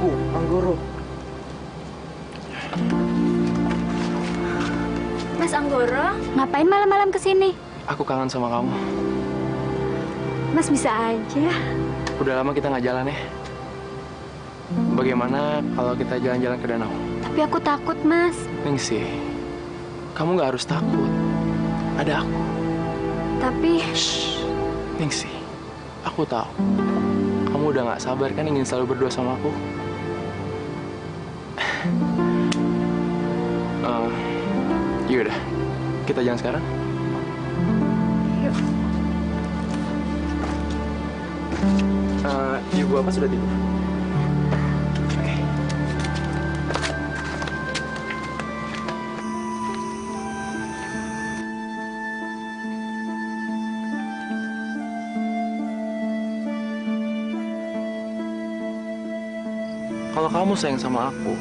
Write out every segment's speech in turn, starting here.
aku, Anggoro. Mas Anggoro, ngapain malam-malam kesini? Aku kangen sama kamu. Mas bisa aja. Udah lama kita nggak jalan ya. Bagaimana kalau kita jalan-jalan ke danau? Tapi aku takut, Mas. Ningsih, kamu nggak harus takut. Ada aku. Tapi... Shh, Ningsih, aku tahu. Kamu udah nggak sabar kan ingin selalu berdua sama aku? Yaudah, kita jalan sekarang. Yuk. Ibu Bapak sudah tidur. Oke. Kalau kamu sayang sama aku,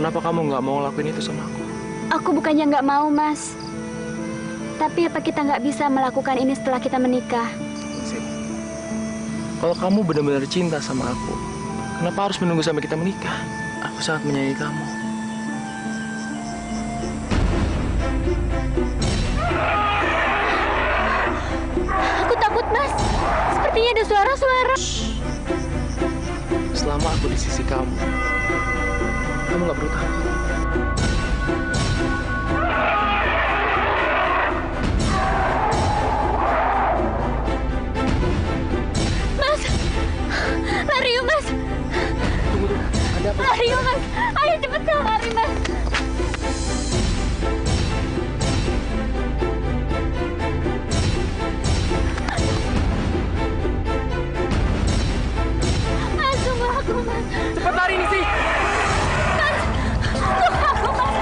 kenapa kamu nggak mau ngelakuin itu sama aku? Aku bukannya nggak mau, Mas. Tapi apa kita nggak bisa melakukan ini setelah kita menikah? Kalau kamu benar-benar cinta sama aku, kenapa harus menunggu sampai kita menikah? Aku sangat menyayangi kamu. Aku takut, Mas. Sepertinya ada suara-suara. Selama aku di sisi kamu nggak perlu takut. Lari yuk, Mas. Tunggu, ada apa? Lari yuk, Mas. Ayo cepetan lari, Mas. Mas, tunggu aku, Mas. Cepat lari nih sih. Mas, tunggu aku, Mas.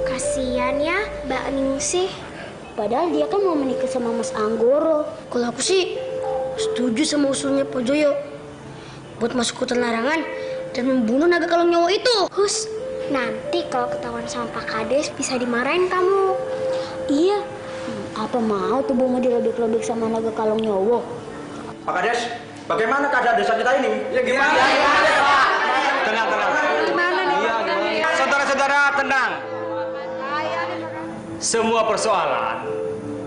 Kasian ya Mbak Ningsih. Padahal dia kan mau menikah sama Mas Anggoro. Kalau aku sih setuju sama usulnya Pak Joyo buat masuk hutan larangan dan membunuh naga kalong nyawa itu. Hus, nanti kalau ketahuan sama Pak Kades bisa dimarahin kamu. Iya, apa mau tubuh mau dirobek-robek sama naga kalong nyawa? Pak Kades, bagaimana keadaan desa kita ini? Ya gimana? Tenang, tenang. Gimana nih? Saudara-saudara, tenang. Semua persoalan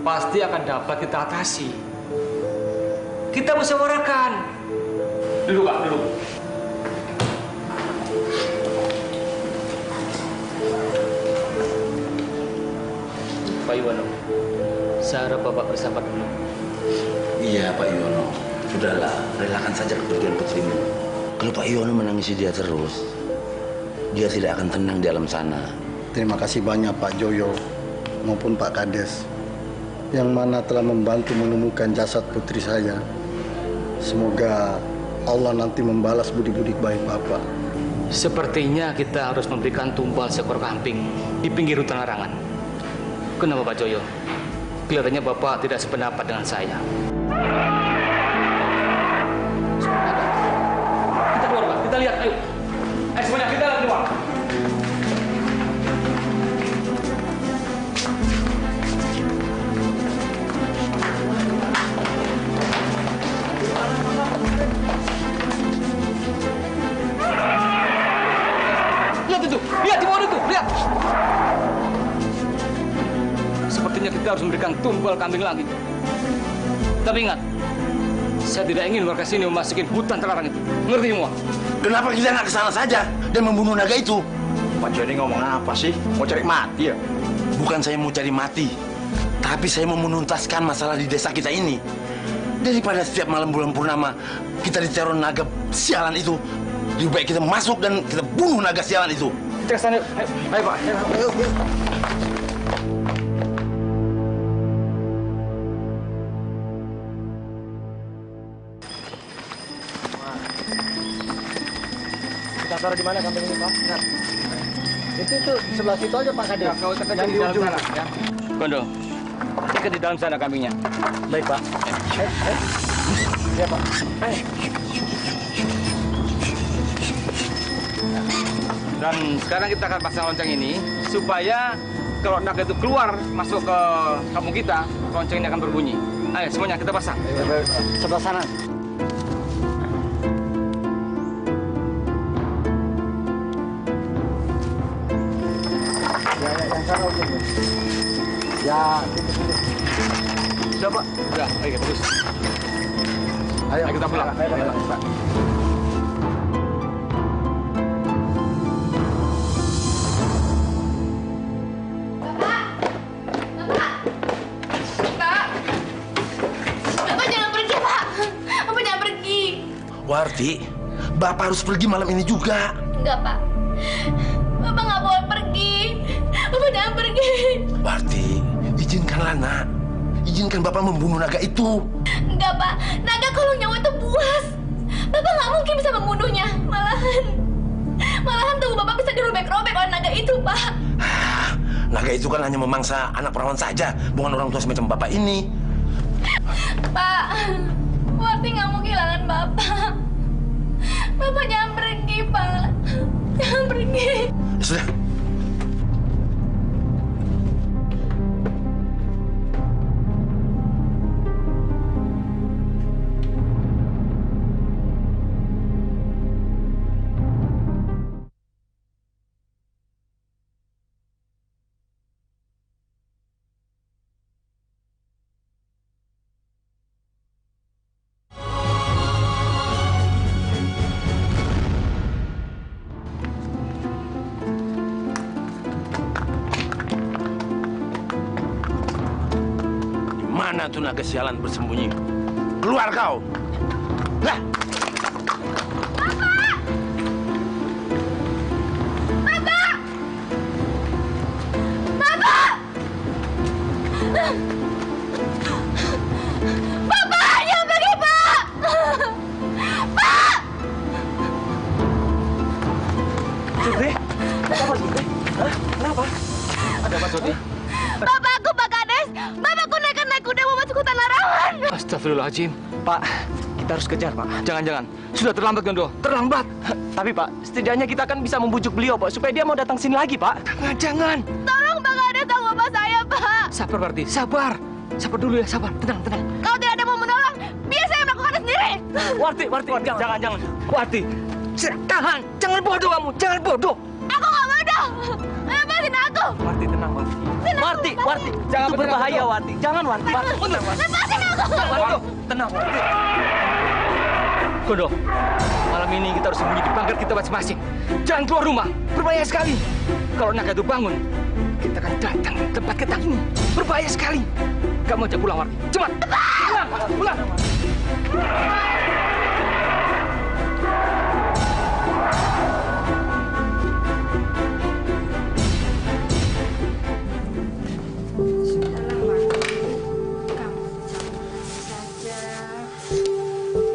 pasti akan dapat kita atasi. Kita musyawarahkan. Dulu Pak, dulu. Pak Iwono, saya harap Bapak bersabar dulu. Iya Pak Yono, sudahlah, relakan saja kepergian putrimu. Kalau Pak Yono menangisi dia terus, dia tidak akan tenang di alam sana. Terima kasih banyak Pak Joyo maupun Pak Kades yang mana telah membantu menemukan jasad putri saya. Semoga Allah nanti membalas budi-budi baik Bapak. Sepertinya kita harus memberikan tumpal seekor kambing di pinggir hutan larangan. Kenapa Pak Joyo? Kelihatannya Bapak tidak sependapat dengan saya. Kita keluar Pak, kita lihat, ayo. Ayo semuanya, kita keluar. Lihat itu, lihat di bawah itu, lihat. Sepertinya kita harus memberikan tumpal kambing lagi. Tapi ingat, saya tidak ingin warga sini memasuki hutan terlarang itu. Ngerti semua? Kenapa kita nggak ke sana saja dan membunuh naga itu? Pak Joni ngomong apa sih? Mau cari mati ya? Bukan saya mau cari mati, tapi saya mau menuntaskan masalah di desa kita ini. Daripada setiap malam bulan purnama kita diteror naga sialan itu, Lebih baik kita masuk dan kita bunuh naga sialan itu. Kita ke sana. Ayo, Pak. Ayo. Kita taruh di mana kambing ini, Pak? Nah, itu sebelah situ aja, Pak Kades. Kau tekan Yang di di dalam ujung. sana, ya. Gondo, ikat di dalam sana kambingnya. Baik, Pak. Ya, Pak. Dan sekarang kita akan pasang lonceng ini supaya kalau naga itu keluar masuk ke kampung kita, lonceng ini akan berbunyi. Ayo semuanya kita pasang. Sebelah sana. Ya, yang sana ujung. Ya, sini. Sudah Pak? Sudah, oke bagus. Ayo Ayo kita pulang. Ayo, Pak. Bapak jangan pergi, Pak. Bapak jangan pergi. Warti, Bapak harus pergi malam ini juga. Enggak, Pak. Bapak nggak boleh pergi. Bapak jangan pergi. Warti, izinkanlah nak. Izinkan Bapak membunuh naga itu. Enggak, Pak. Naga kalau nyawa itu buas. Bapak nggak mungkin bisa membunuhnya. Malahan tubuh Bapak bisa dirobek-robek oleh naga itu, Pak. Naga itu kan hanya memangsa anak perawan saja, bukan orang tua semacam Bapak ini. Pak, Warti nggak mau kehilangan Bapak. Bapak jangan pergi, Pak. Jangan pergi. Sudah. Mana tuh naga sialan bersembunyi? Keluar kau! Lah! Bapak, jangan pergi, Pak. Pak! Sutri? Apa Sutri? Hah? Kenapa? Ada apa Sutri? Bapakku, Pak Kades. Bapakku naik kuda mau masuk hutan larangan. Astagfirullahaladzim. Pak, kita harus kejar, Pak. Jangan. Sudah terlambat, Gondo. Terlambat. Tapi, Pak, setidaknya kita kan bisa membujuk beliau, Pak, supaya dia mau datang sini lagi, Pak. Jangan. Tolong Pak Kades tolong bapak saya, Pak. Sabar, Warti. Sabar. Sabar dulu ya, sabar. Tenang. Kalau tidak ada mau menolong, biar saya melakukannya sendiri. Warti, jangan. Warti, tahan. Jangan bodoh kamu, jangan bodoh. Aku nggak bodoh. Lepasin aku. Warti, tenang, Warti. Warti, Jangan itu berbahaya, Warti. Jangan, Warti. Tenang, Warti. Lepasin aku. Warti, tenang, Warti. Gondo, malam ini kita harus sembunyi di pagar kita masing-masing. Jangan keluar rumah, berbahaya sekali. Kalau naga itu bangun, kita akan datang ke tempat kita ini. Berbahaya sekali. Kamu ajak pulang, Warti. Cepat. Pulang.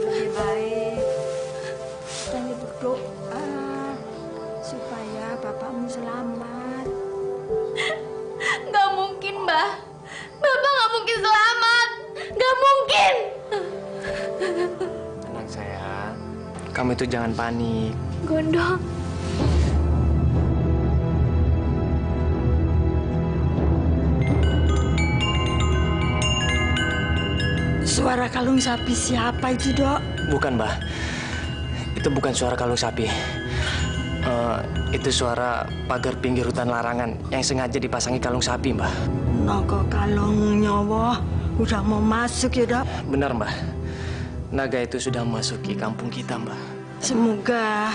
Lebih baik dan berdoa supaya bapakmu selamat. Nggak mungkin, Mbah. Bapak nggak mungkin selamat. Nggak mungkin. Tenang, sayang. Kamu itu jangan panik. Gondo. Suara kalung sapi siapa itu, Dok? Bukan, Mbah. Itu bukan suara kalung sapi. Itu suara pagar pinggir hutan larangan yang sengaja dipasangi kalung sapi, Mbah. Naga kalung nyawa udah mau masuk ya, Dok? Benar, Mbah. Naga itu sudah memasuki kampung kita, Mbah. Semoga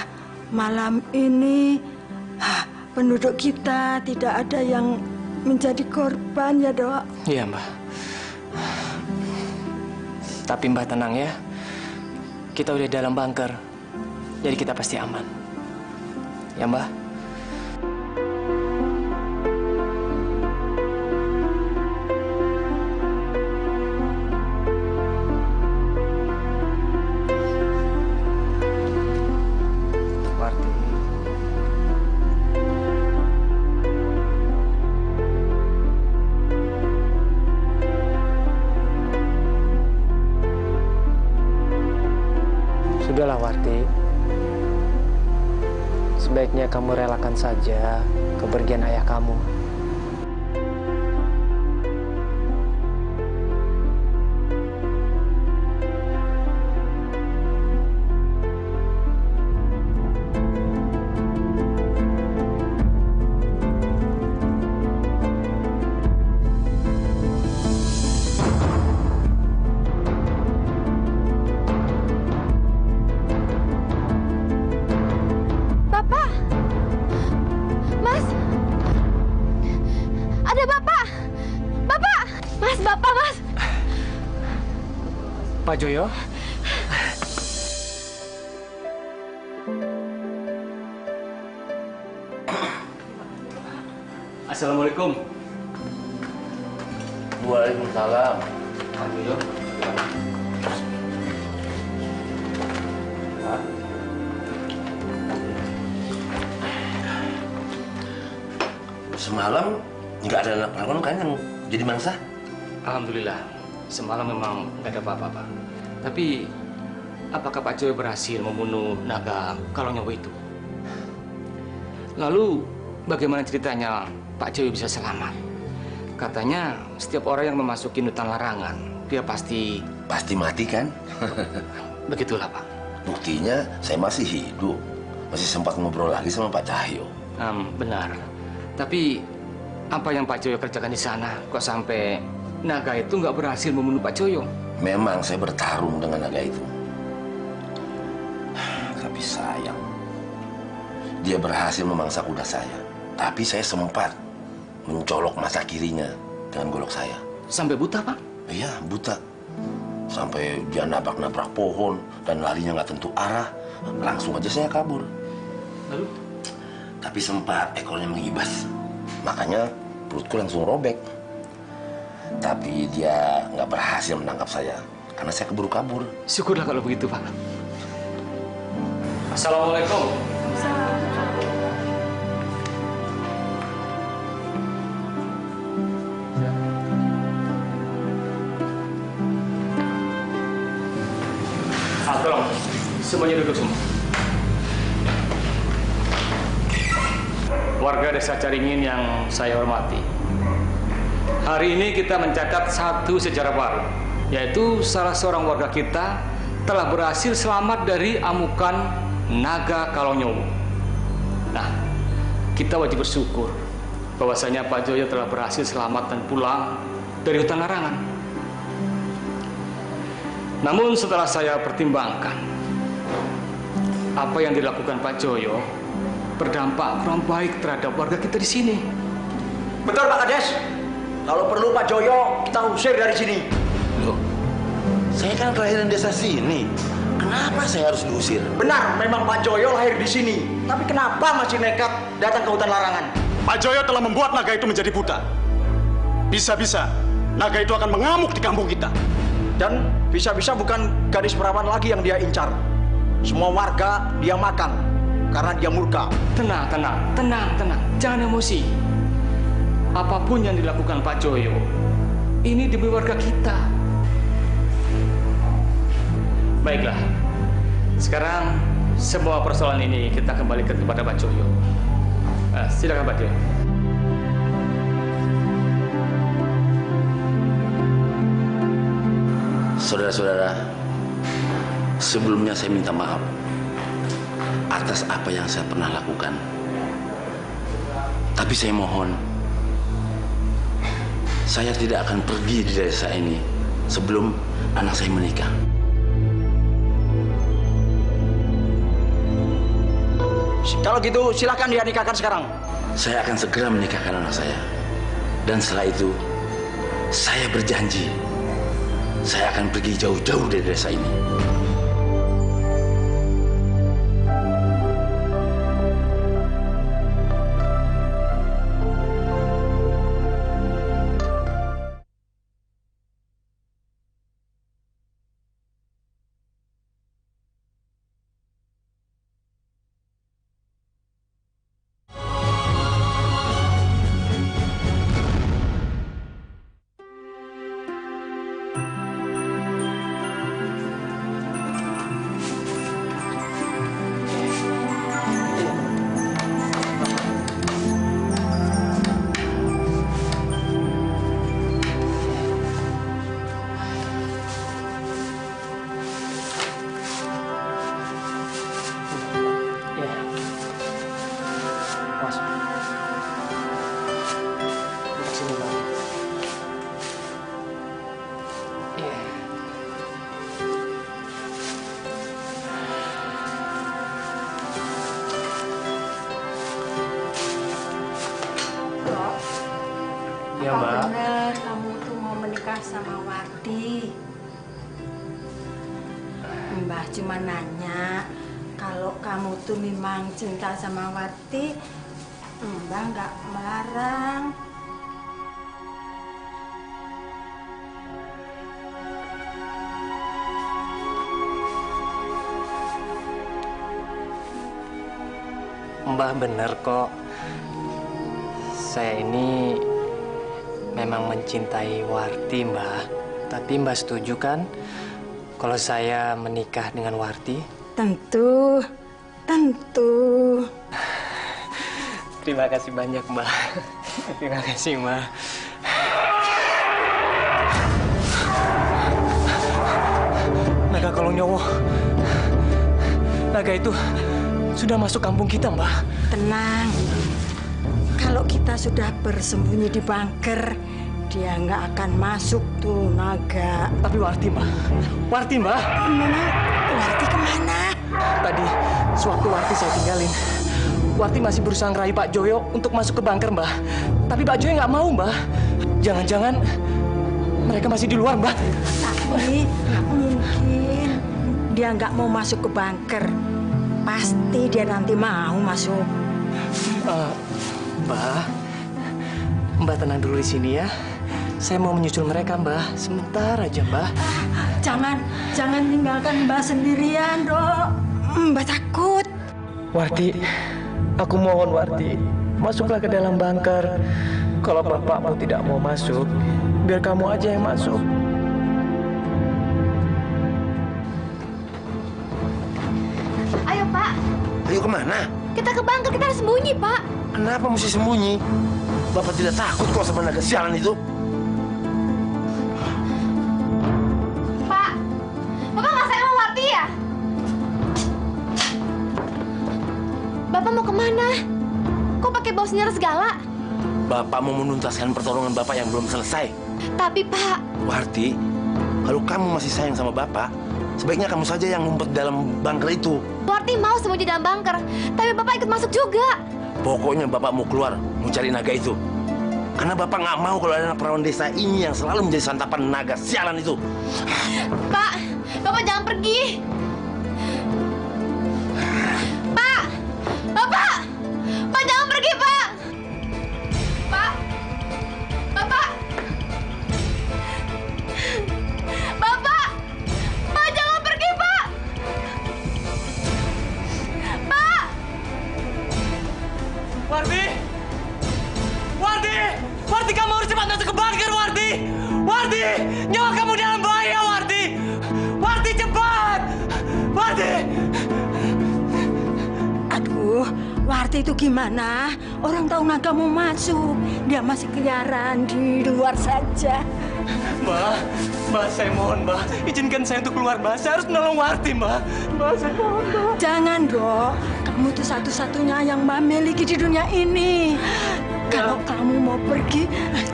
malam ini penduduk kita tidak ada yang menjadi korban ya, Dok. Iya, Mbah. Tapi Mbah tenang ya. Kita udah dalam bunker. Jadi kita pasti aman. Ya, Mbah? Warti. Sudahlah, Warti. Sebaiknya kamu relakan saja kepergian ayah kamu. Pak Joyo? Assalamualaikum. Waalaikumsalam. Pak Joyo. Semalam nggak ada anak perawan kan yang jadi mangsa? Alhamdulillah, semalam memang nggak ada apa-apa, Pak. Tapi, apakah Pak Joyo berhasil membunuh naga Kalongnyowo itu? Lalu, bagaimana ceritanya Pak Joyo bisa selamat? Katanya, setiap orang yang memasuki hutan larangan, dia pasti mati kan? Begitulah, Pak. Buktinya saya masih hidup. Masih sempat ngobrol lagi sama Pak Cahyo. Benar. Tapi, apa yang Pak Joyo kerjakan di sana? Kok sampai naga itu nggak berhasil membunuh Pak Joyo? Memang saya bertarung dengan naga itu. Tapi sayang. Dia berhasil memangsa kuda saya. Tapi saya sempat mencolok mata kirinya dengan golok saya. Sampai buta, Pak? Iya, buta. Sampai dia nabrak-nabrak pohon dan larinya nggak tentu arah. Langsung aja saya kabur. Lalu? Tapi sempat ekornya mengibas. Makanya perutku langsung robek. Tapi dia nggak berhasil menangkap saya karena saya keburu kabur. Syukurlah kalau begitu, Pak. Assalamualaikum. Tolong, semuanya duduk semua. Warga Desa Caringin yang saya hormati. Hari ini kita mencatat satu sejarah baru, yaitu salah seorang warga kita telah berhasil selamat dari amukan naga Kalongnyowo. Nah, kita wajib bersyukur bahwasanya Pak Joyo telah berhasil selamat dan pulang dari hutan larangan. Namun setelah saya pertimbangkan, apa yang dilakukan Pak Joyo berdampak kurang baik terhadap warga kita di sini. Betul, Pak Kades. Kalau perlu Pak Joyo, kita usir dari sini. Loh, saya kan kelahiran desa sini. Kenapa saya harus diusir? Benar, memang Pak Joyo lahir di sini. Tapi kenapa masih nekat datang ke hutan larangan? Pak Joyo telah membuat naga itu menjadi buta. Bisa-bisa naga itu akan mengamuk di kampung kita. Dan bisa-bisa bukan gadis perawan lagi yang dia incar. Semua warga dia makan karena dia murka. Tenang. Jangan emosi. Apapun yang dilakukan Pak Joyo, ini demi warga kita. Baiklah. Sekarang semua persoalan ini kita kembalikan kepada Pak Joyo. Silakan Pak Joyo. Saudara-saudara, sebelumnya saya minta maaf atas apa yang saya pernah lakukan. Tapi saya mohon, saya tidak akan pergi di desa ini sebelum anak saya menikah. Kalau gitu, silakan dia nikahkan sekarang. Saya akan segera menikahkan anak saya. Dan setelah itu, saya berjanji, saya akan pergi jauh-jauh dari desa ini. cuma nanya kalau kamu tuh memang cinta sama Warti, Mbak nggak melarang. Mbah bener kok. Saya ini memang mencintai Warti, Mbah. Tapi Mbah setuju kan kalau saya menikah dengan Warti? Tentu, tentu. Terima kasih banyak, Mbah. Terima kasih, Mbah. Naga Kolong Nyowo. Naga itu sudah masuk kampung kita, Mbah. Tenang. Kalau kita sudah bersembunyi di bunker, dia nggak akan masuk tuh naga. Tapi Warti, Mbah. Warti, Mbah. Memang Warti kemana? Tadi, sewaktu Warti saya tinggalin, Warti masih berusaha ngerayu Pak Joyo untuk masuk ke bunker, Mbah. Tapi Pak Joyo nggak mau, Mbah. Jangan-jangan mereka masih di luar, Mbah. Tapi nggak mungkin. Dia nggak mau masuk ke bunker. Pasti dia nanti mau masuk. Mbah, Mbah tenang dulu di sini ya. Saya mau menyusul mereka, Mbah. Sebentar aja, Mbah. Jangan tinggalkan Mbah sendirian, Dok. Mbah takut. Warti, aku mohon Warti, masuklah ke dalam bunker. Kalau bapakmu tidak mau masuk, biar kamu aja yang masuk. Ayo, Pak. Ayo kemana? Kita ke bunker, kita harus sembunyi, Pak. Kenapa mesti sembunyi? Bapak tidak takut kok sama naga sialan itu. Pak, Bapak nggak sayang sama Warti ya? Bapak mau kemana? Kok pakai bawa senjata segala? Bapak mau menuntaskan pertolongan Bapak yang belum selesai. Tapi, Pak... Warti, kalau kamu masih sayang sama Bapak, sebaiknya kamu saja yang ngumpet dalam bunker itu. Warti mau sembunyi dalam bunker, tapi Bapak ikut masuk juga. Pokoknya Bapak mau keluar, mau cari naga itu. Karena Bapak nggak mau kalau ada anak perawan desa ini yang selalu menjadi santapan naga sialan itu. Pak, Bapak jangan pergi. Pak, Bapak jangan pergi, Pak. Pak, Bapak jangan pergi, Pak. Pak. Warti! Warti, kamu harus cepat masuk ke bunker, Warti! Warti! Nyawa kamu dalam bahaya, Warti! Warti, cepat! Warti! Aduh, Warti itu gimana? Orang tahu naga mau masuk. Dia masih keliaran di luar saja. Mbak, saya mohon, Mbak. Izinkan saya untuk keluar, Mbak. Saya harus menolong Warti, Mbak. Mbak, saya mohon, Mbak. Jangan, Dok. Kamu tuh satu-satunya yang Mbak miliki di dunia ini. Kalau kamu mau pergi,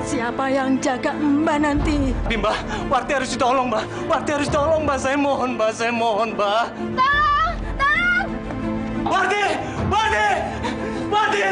siapa yang jaga Mbak nanti? Tapi, Mbak, Warti harus ditolong, Mbak. Warti harus ditolong, Mbak. Saya mohon, Mbak. Saya mohon, Mbak. Tolong! Warti! Warti! Warti!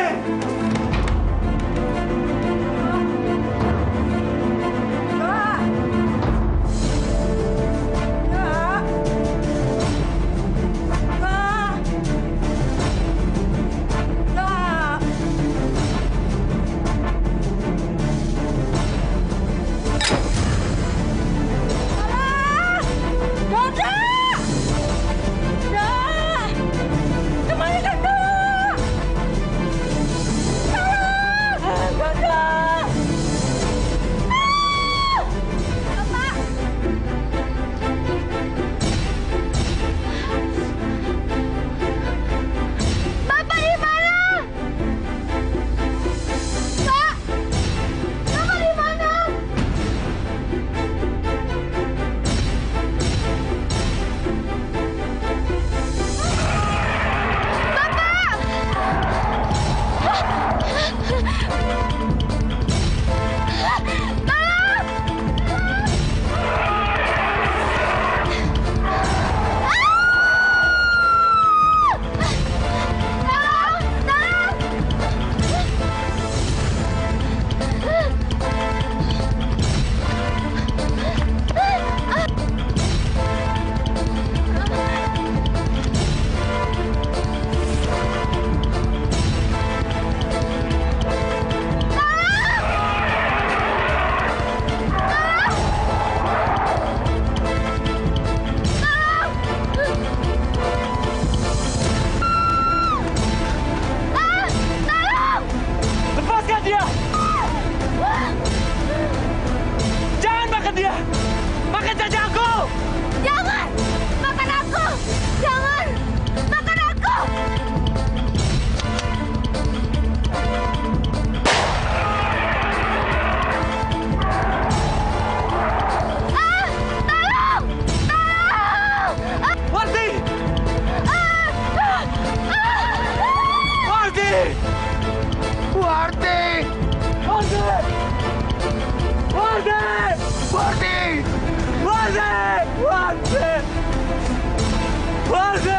Warti!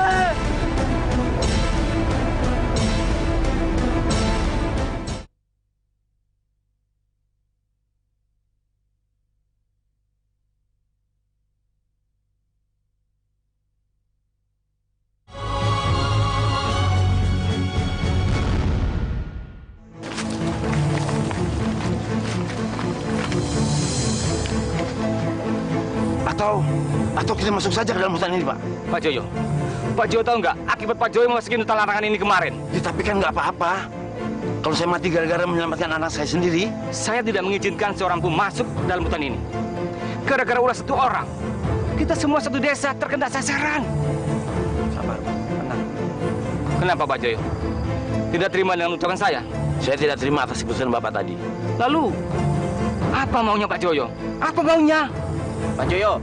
Atau kita masuk saja ke dalam hutan ini, Pak. Pak Joyo tahu nggak akibat Pak Joyo memasuki hutan larangan ini kemarin? Ya, tapi kan nggak apa-apa. Kalau saya mati gara-gara menyelamatkan anak saya sendiri. Saya tidak mengizinkan seorang pun masuk dalam hutan ini. Gara-gara ulah satu orang, kita semua satu desa terkena sasaran. Sabar, Pak. Tenang. Kenapa Pak Joyo? Tidak terima dengan ucapan saya? Saya tidak terima atas keputusan Bapak tadi. Lalu, apa maunya Pak Joyo? Apa maunya? Pak Joyo,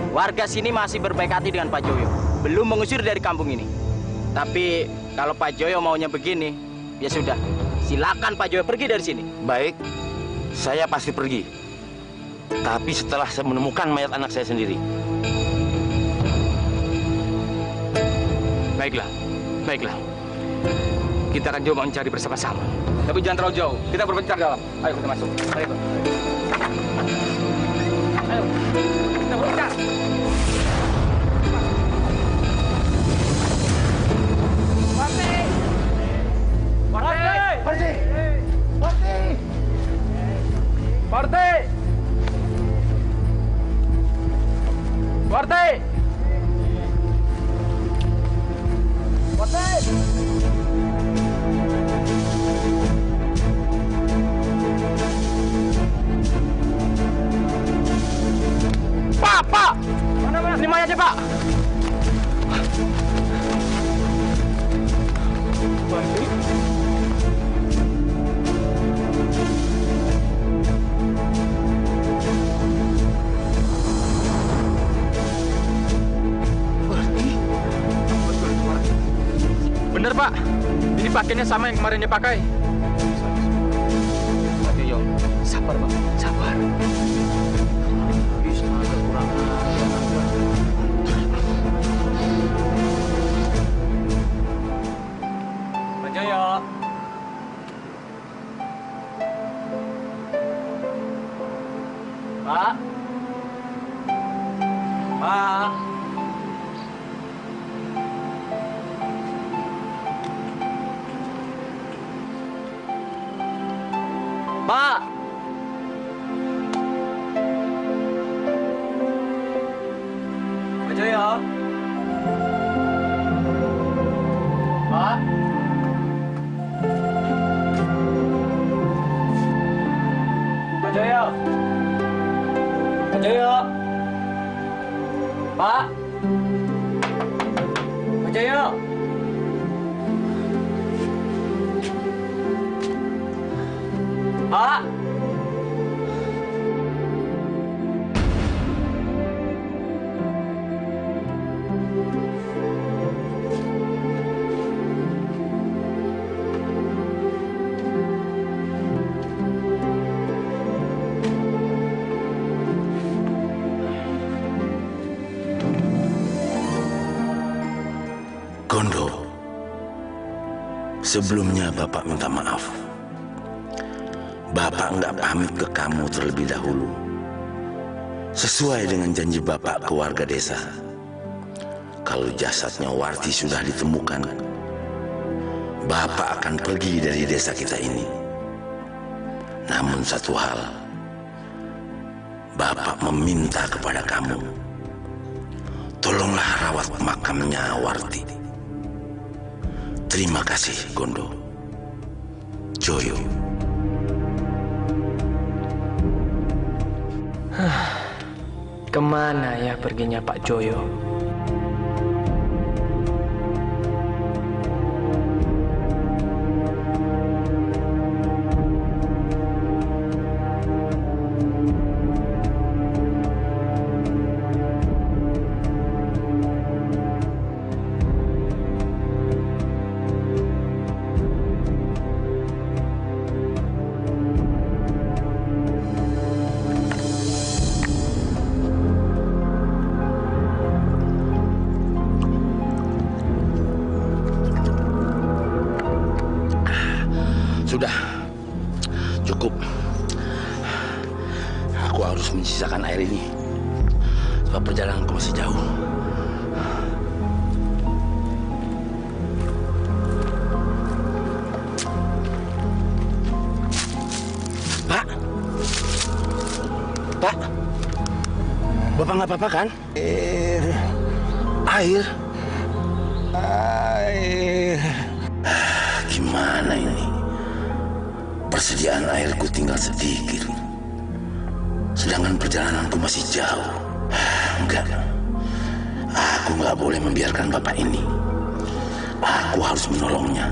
warga sini masih berbaik hati dengan Pak Joyo. Belum mengusir dari kampung ini. Tapi kalau Pak Joyo maunya begini, ya sudah. Silakan Pak Joyo pergi dari sini. Baik, saya pasti pergi. Tapi setelah saya menemukan mayat anak saya sendiri. Baiklah. Kita akan coba mencari bersama-sama. Tapi jangan terlalu jauh. Kita berpencar dalam. Ayo kita masuk. Ayo. Kita berpencar. Pak! Mana ini mayatnya, Pak? Bener, Pak. Ini pakainya sama yang kemarin dia pakai. Pak Joyo, sabar, Pak. Sabar. Pak Joyo. Pak. Pak. Pak! Pak Joyo! Pak! Pak Joyo! Pak Joyo! Pak! Pak Joyo! Pak! Gondo, sebelumnya Bapak minta maaf. Bapak nggak pamit ke kamu terlebih dahulu. Sesuai dengan janji Bapak ke warga desa. Kalau jasadnya Warti sudah ditemukan, Bapak akan pergi dari desa kita ini. Namun satu hal, Bapak meminta kepada kamu, tolonglah rawat makamnya Warti. Terima kasih, Gondo. Joyo. Kemana ya perginya Pak Joyo? Sudah. Cukup. Aku harus menyisakan air ini. Sebab perjalananku masih jauh. Pak. Pak. Bapak nggak apa-apa kan? Air. Gimana ini? Persediaan airku tinggal sedikit. Sedangkan perjalananku masih jauh. Enggak. Aku nggak boleh membiarkan bapak ini. Aku harus menolongnya.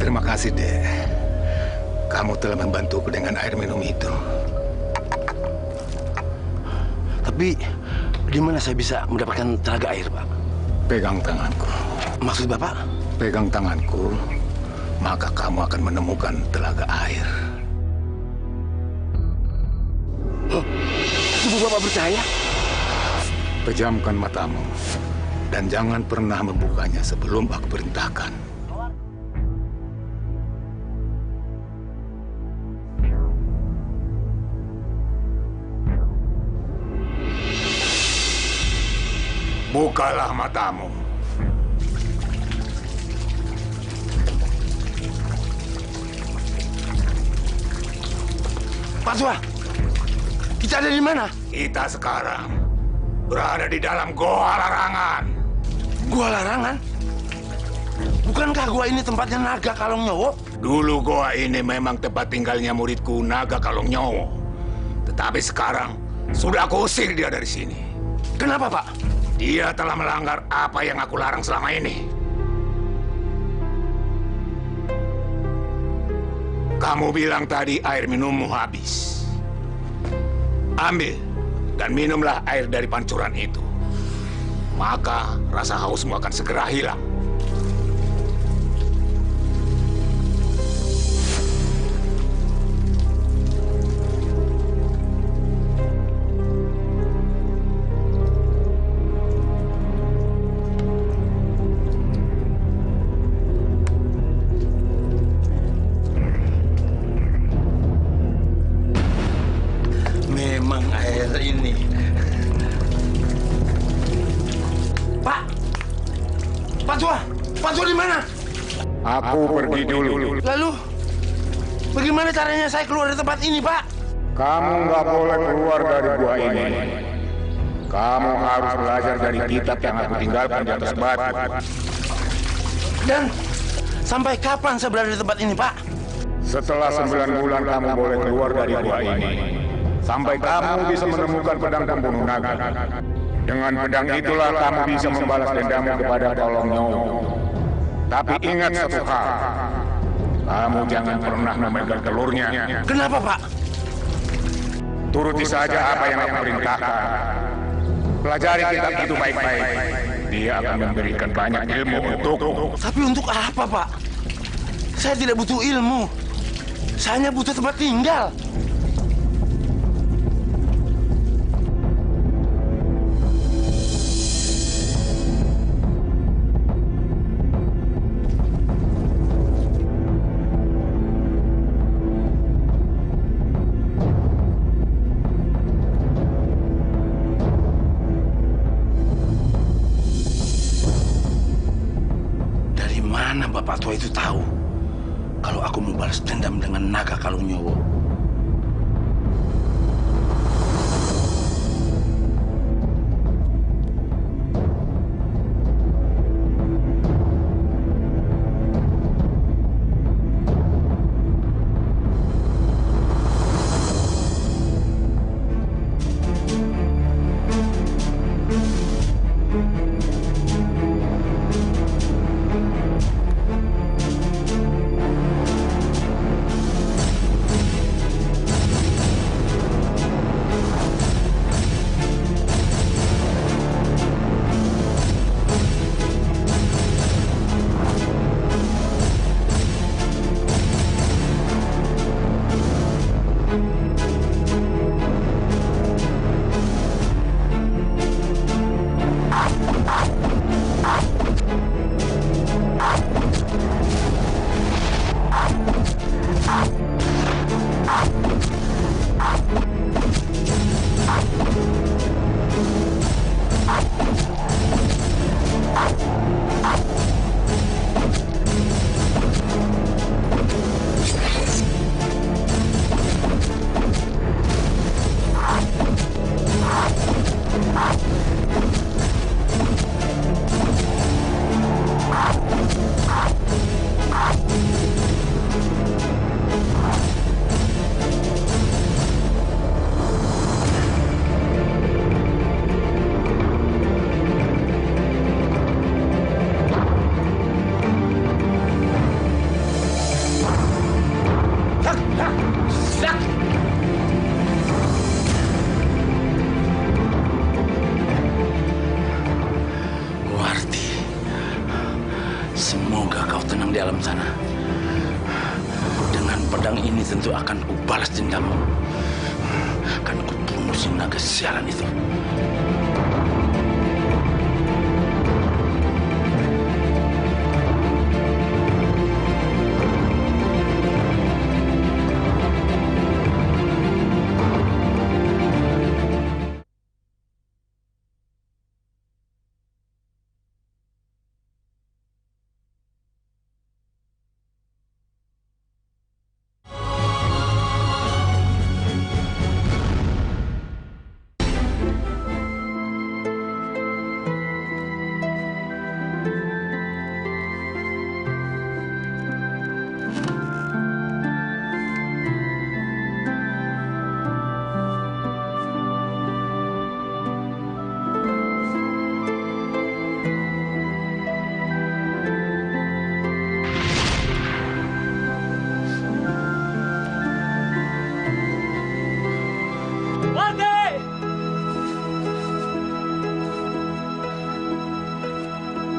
Terima kasih, Dek. Kamu telah membantuku dengan air minum itu. Tapi di mana saya bisa mendapatkan telaga air, Pak? Pegang tanganku. Maksud Bapak? Pegang tanganku, maka kamu akan menemukan telaga air. Oh, tubuh Bapak percaya? Pejamkan matamu dan jangan pernah membukanya sebelum aku perintahkan. Bukalah matamu. Pak Tua, kita ada di mana? Kita sekarang berada di dalam Goa Larangan. Goa Larangan? Bukankah gua ini tempatnya Naga Kalong Nyowo? Dulu goa ini memang tempat tinggalnya muridku Naga Kalong Nyowo. Tetapi sekarang sudah aku usir dia dari sini. Kenapa, Pak? Dia telah melanggar apa yang aku larang selama ini. Kamu bilang tadi air minummu habis. Ambil dan minumlah air dari pancuran itu. Maka rasa hausmu akan segera hilang. Memang air ini. Pak! Pak Tua! Pak Tua di mana? Aku pergi dulu. Lalu, bagaimana caranya saya keluar dari tempat ini, Pak? Kamu nggak boleh keluar dari gua ini. Kamu harus belajar dari kitab yang aku tinggalkan di atas batu. Dan sampai kapan saya berada di tempat ini, Pak? Setelah 9 bulan kamu boleh keluar dari gua ini. Sampai kamu bisa menemukan pedang pembunuh naga. Dengan pedang itulah kamu bisa membalas dendammu kepada Kalong Nyowo. Tapi ingat satu hal. Kamu jangan pernah memegang telurnya. Kenapa, Pak? Turuti saja apa yang aku perintahkan. Pelajari kitab itu baik-baik. Dia akan memberikan banyak ilmu untukmu. Tapi untuk apa, Pak? Saya tidak butuh ilmu. Saya hanya butuh tempat tinggal. Mana Bapak Tua itu tahu kalau aku mau balas dendam dengan Naga Kalong Nyowo? Warti, semoga kau tenang di alam sana. Dengan pedang ini tentu akan kubalas dendammu. Akan kubunuh si naga sialan itu.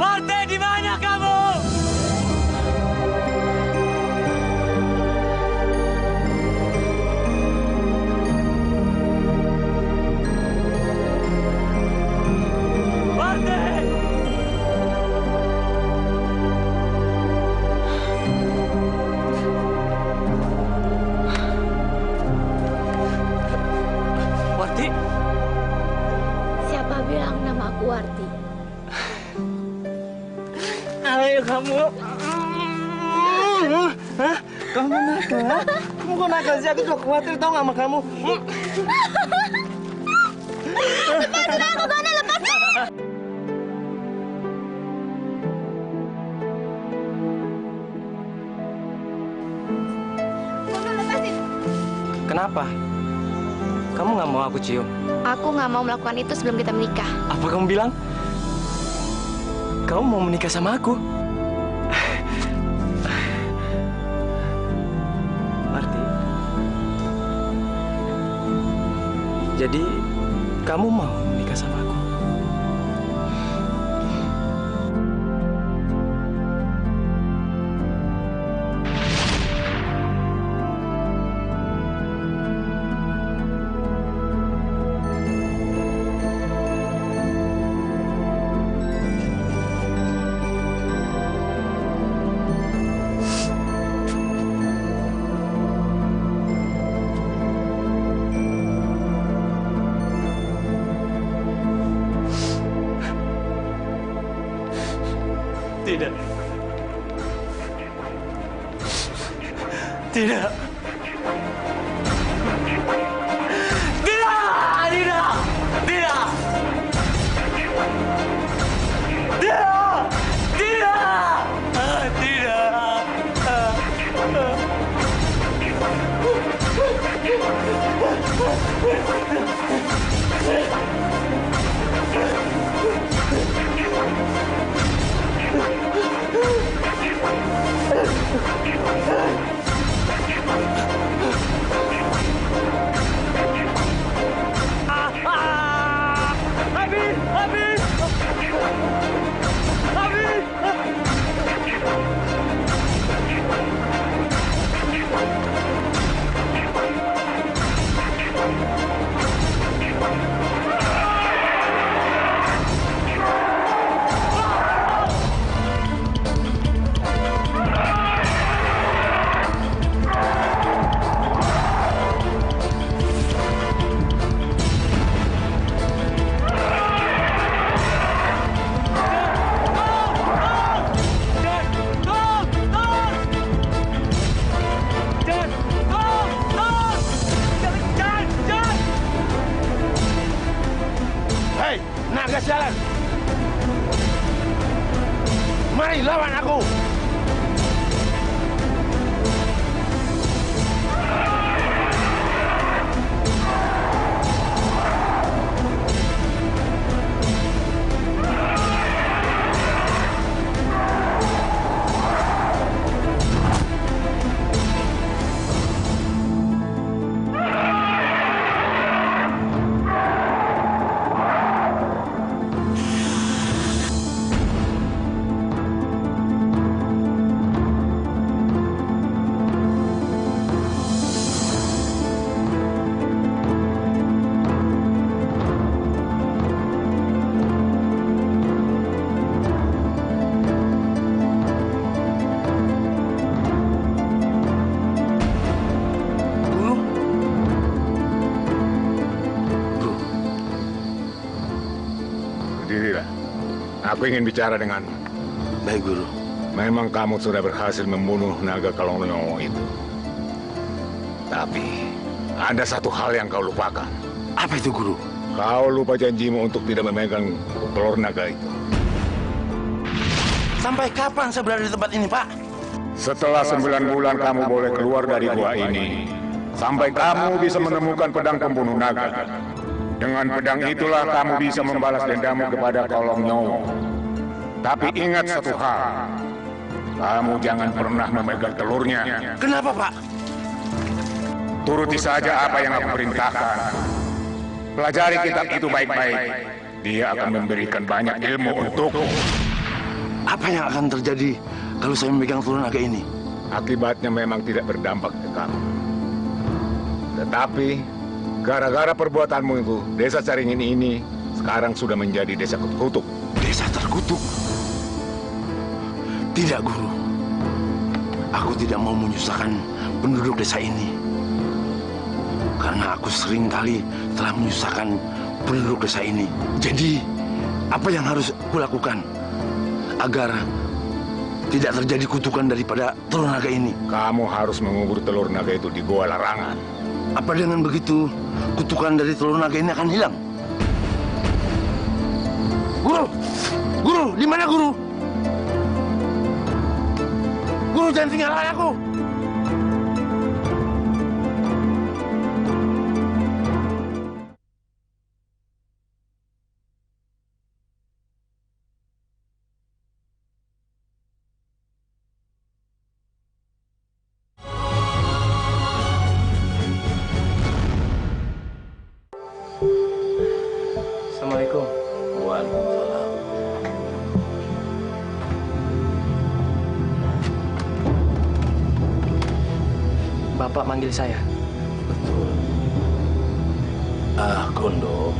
Warti, di mana kamu? Warti! Warti? Siapa bilang nama aku Warti? Ayo kamu. Hah? Kamu nakal? Kamu kok nakal sih? Aku juga khawatir tau gak sama kamu. Lepasin aku, Gona, lepasin! Gona, lepasin! Kenapa? Kamu gak mau aku cium? Aku nggak mau melakukan itu sebelum kita menikah. Apa kamu bilang? Kamu mau menikah sama aku? Marti. Jadi, kamu mau menikah sama aku? Tidak. Tidak. Tidak! Tidak! Tidak! Tidak! Tidak! Tidak! Habis! Habis! Habis! Hei, naga sialan! Mari lawan aku! Aku ingin bicara denganmu. Baik, Guru. Memang kamu sudah berhasil membunuh naga Kalongnyowo itu. Tapi ada satu hal yang kau lupakan. Apa itu, Guru? Kau lupa janjimu untuk tidak memegang telur naga itu. Sampai kapan saya berada di tempat ini, Pak? Setelah 9 bulan kamu boleh keluar dari gua ini. Sampai kamu bisa menemukan pedang pembunuh naga. Dengan pedang itulah kamu bisa membalas dendammu kepada Kalongnyowo. Tapi ingat satu hal. Kamu jangan pernah memegang telurnya. Kenapa, Pak? Turuti saja apa yang aku perintahkan. Pelajari kitab itu baik-baik. Dia akan memberikan banyak ilmu untukmu. Apa yang akan terjadi kalau saya memegang telur naga ini? Akibatnya memang tidak berdampak ke kamu. Tetapi gara-gara perbuatanmu itu, desa Caringin ini sekarang sudah menjadi desa terkutuk. Desa terkutuk? Tidak, Guru. Aku tidak mau menyusahkan penduduk desa ini. Karena aku sering kali telah menyusahkan penduduk desa ini. Jadi, apa yang harus kulakukan agar tidak terjadi kutukan daripada telur naga ini? Kamu harus mengubur telur naga itu di Goa Larangan. Apa dengan begitu kutukan dari telur naga ini akan hilang? Guru! Guru! Di mana, Guru? Guru, jangan tinggalkan aku! Assalamualaikum. Waalaikumsalam. Bapak manggil saya. Gondo,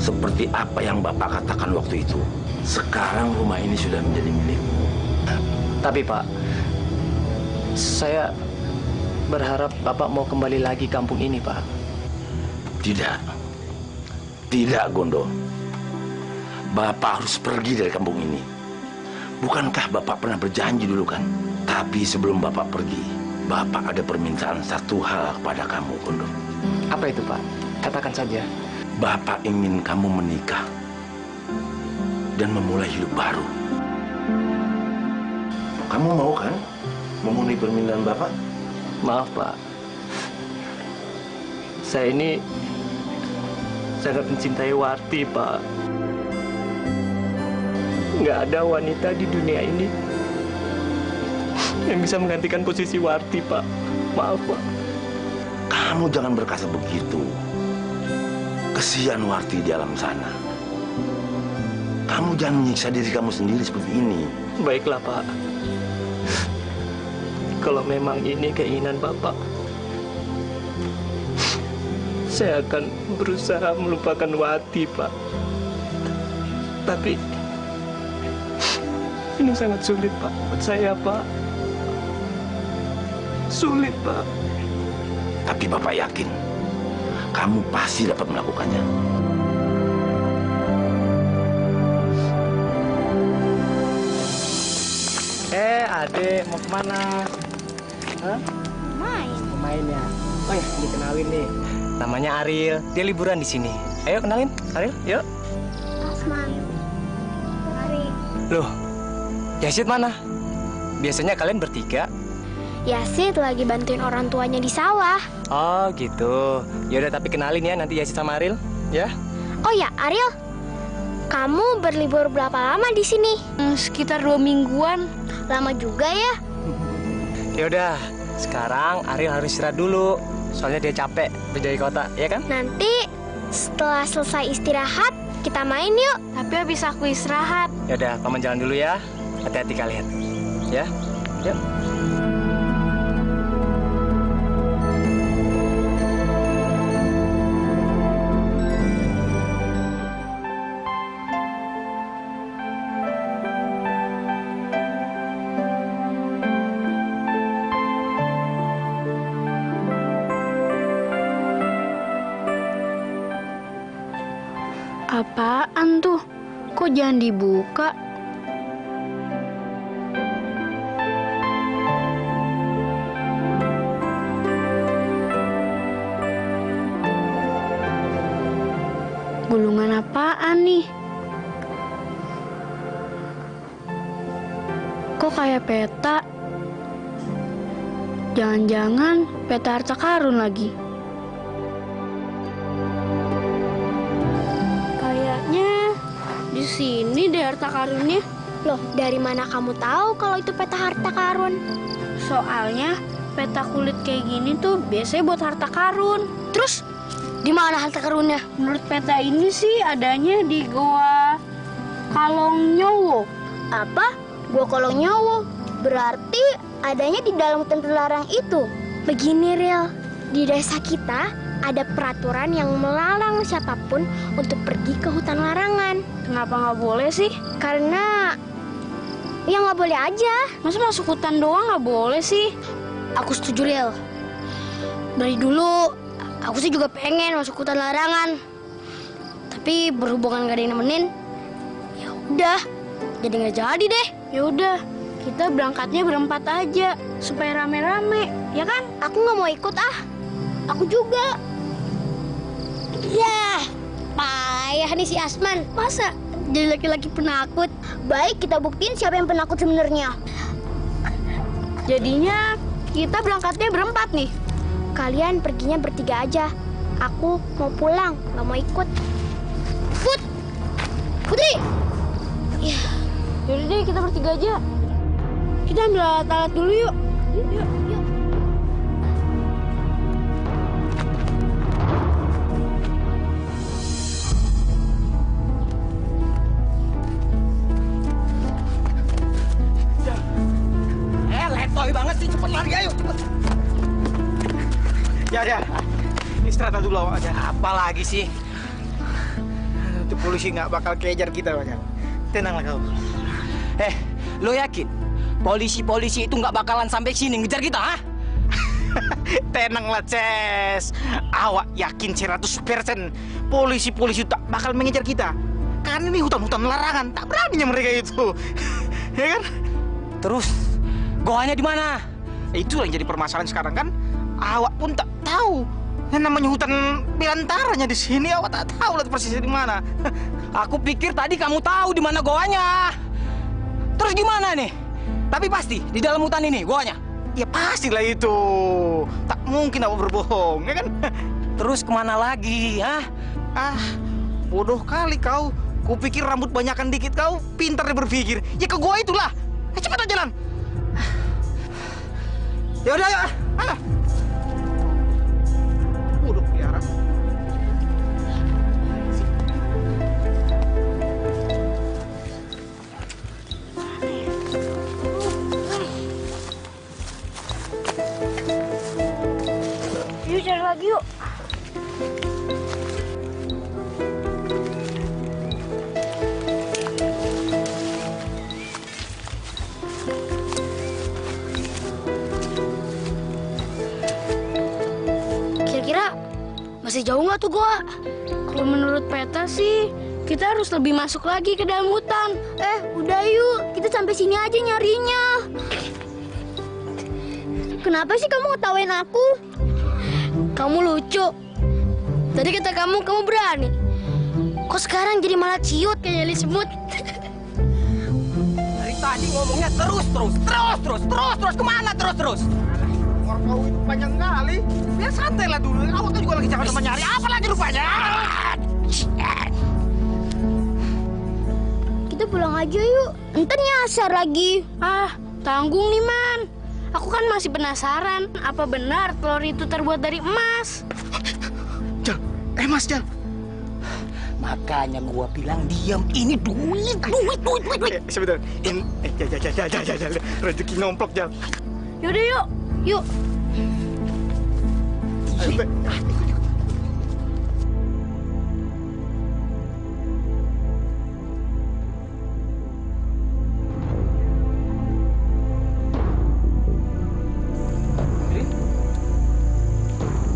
seperti apa yang Bapak katakan waktu itu, sekarang rumah ini sudah menjadi milikmu. Tapi Pak, saya berharap Bapak mau kembali lagi kampung ini, Pak. Tidak. Tidak, Gondo. Bapak harus pergi dari kampung ini. Bukankah Bapak pernah berjanji dulu kan? Tapi sebelum Bapak pergi, Bapak ada permintaan satu hal kepada kamu, Gondo. Apa itu, Pak? Katakan saja. Bapak ingin kamu menikah dan memulai hidup baru. Kamu mau kan memenuhi permintaan Bapak? Maaf, Pak. Saya ini sangat mencintai Warti, Pak. Nggak ada wanita di dunia ini yang bisa menggantikan posisi Warti, Pak. Maaf, Pak. Kamu jangan berkata begitu. Kesian Warti di alam sana. Kamu jangan menyiksa diri kamu sendiri seperti ini. Baiklah, Pak. Kalau memang ini keinginan Bapak, saya akan berusaha melupakan Wati, Pak. Tapi ini sangat sulit, Pak, buat saya, Pak. Sulit, Pak. Tapi Bapak yakin, kamu pasti dapat melakukannya. Adek, mau kemana? Hah? Main. Main ya? Oh ya, dikenalin nih. Namanya Ariel, dia liburan di sini. Ayo kenalin, Ariel, yuk. Asma. Mari. Loh, Yasid mana? Biasanya kalian bertiga. Yasid lagi bantuin orang tuanya di sawah. Oh gitu. Yaudah, tapi kenalin ya nanti Yasid sama Ariel, ya. Oh ya, Ariel. Kamu berlibur berapa lama di sini? Sekitar 2 mingguan. Lama juga ya? Yaudah, sekarang Ariel harus istirahat dulu. Soalnya dia capek berjaya kota, ya kan? Nanti setelah selesai istirahat, kita main yuk. Tapi habis aku istirahat. Yaudah, Paman jalan dulu ya. Hati-hati kalian. Ya, yuk. Apaan tuh? kok jangan dibuka? Gulungan apaan nih? Kok kayak peta? Jangan-jangan peta harta karun lagi. Kayaknya di sini deh harta karunnya. Loh, dari mana kamu tahu kalau itu peta harta karun? Soalnya peta kulit kayak gini tuh biasanya buat harta karun. Terus di mana harta karunnya? Menurut peta ini sih adanya di Goa Kalong Nyowo. Apa? Goa Kalong Nyowo? Berarti adanya di dalam hutan terlarang itu. Begini, Ril. Di desa kita ada peraturan yang melarang siapapun untuk pergi ke hutan larangan. Kenapa nggak boleh sih? Karena ya nggak boleh aja. Masa masuk hutan doang nggak boleh sih? Aku setuju, Ril. Dari dulu aku sih juga pengen masuk hutan larangan. Tapi berhubungan gak ada yang nemenin, ya udah, jadi nggak jadi deh. Ya udah, kita berangkatnya berempat aja supaya rame-rame, ya kan? Aku nggak mau ikut ah. Aku juga. Ya, payah nih si Asman. Masa jadi laki-laki penakut? Baik, kita buktiin siapa yang penakut sebenarnya. Jadinya kita berangkatnya berempat nih. Kalian perginya bertiga aja. Aku mau pulang, nggak mau ikut. Putri! Ya, yaudah deh kita bertiga aja. Kita ambil alat-alat dulu yuk. Yuk. Letoy banget sih, cepet lari ayo, cepet. Ya, istirahat dulu aja. Apa lagi sih? Itu polisi nggak bakal kejar kita, Bang. Tenanglah kau. Lo yakin polisi-polisi itu nggak bakalan sampai sini ngejar kita, ha? Tenanglah, Ces. Awak yakin 100% polisi-polisi tak bakal mengejar kita. Karena ini hutan-hutan larangan, tak beraninya mereka itu. Ya kan? Terus, goanya di mana? Itu yang jadi permasalahan sekarang kan. Awak pun tak tahu. Yang namanya hutan belantaranya di sini, awak tak tahu lah persisnya di mana. Aku pikir tadi kamu tahu di mana goanya. Terus gimana nih? Tapi pasti di dalam hutan ini goanya. Ya pastilah itu. Tak mungkin aku berbohong, ya kan? Terus kemana lagi, ha? Bodoh kali kau. Kupikir rambut banyakan dikit kau, pintar berpikir. Ya ke gua itulah. Cepat jalan. Ya udah, ayo. Bodoh piara. Yuk cari lagi yuk. Kira-kira masih jauh nggak tuh gua? Kalau menurut peta sih kita harus lebih masuk lagi ke dalam hutan. Udah yuk, kita sampai sini aja nyarinya. Kenapa sih kamu ngetawain aku? Kamu lucu. Tadi kata kamu berani. Kok sekarang jadi malah ciut kayak nyali semut? Dari tadi ngomongnya terus. Kemana terus? Orang kau itu panjang kali. Biar santai lah dulu. Awak kan juga lagi jangan teman nyari. Apa lagi rupanya? Kita pulang aja yuk. Ntar nyasar lagi. Tanggung nih, Man. Aku kan masih penasaran. Apa benar telur itu terbuat dari emas? Jal, emas, Jal. Makanya gua bilang diam. Ini duit. Sebentar. Ini, Jal. Rezeki nomplok, Jal. Yaudah, yuk. Ayo,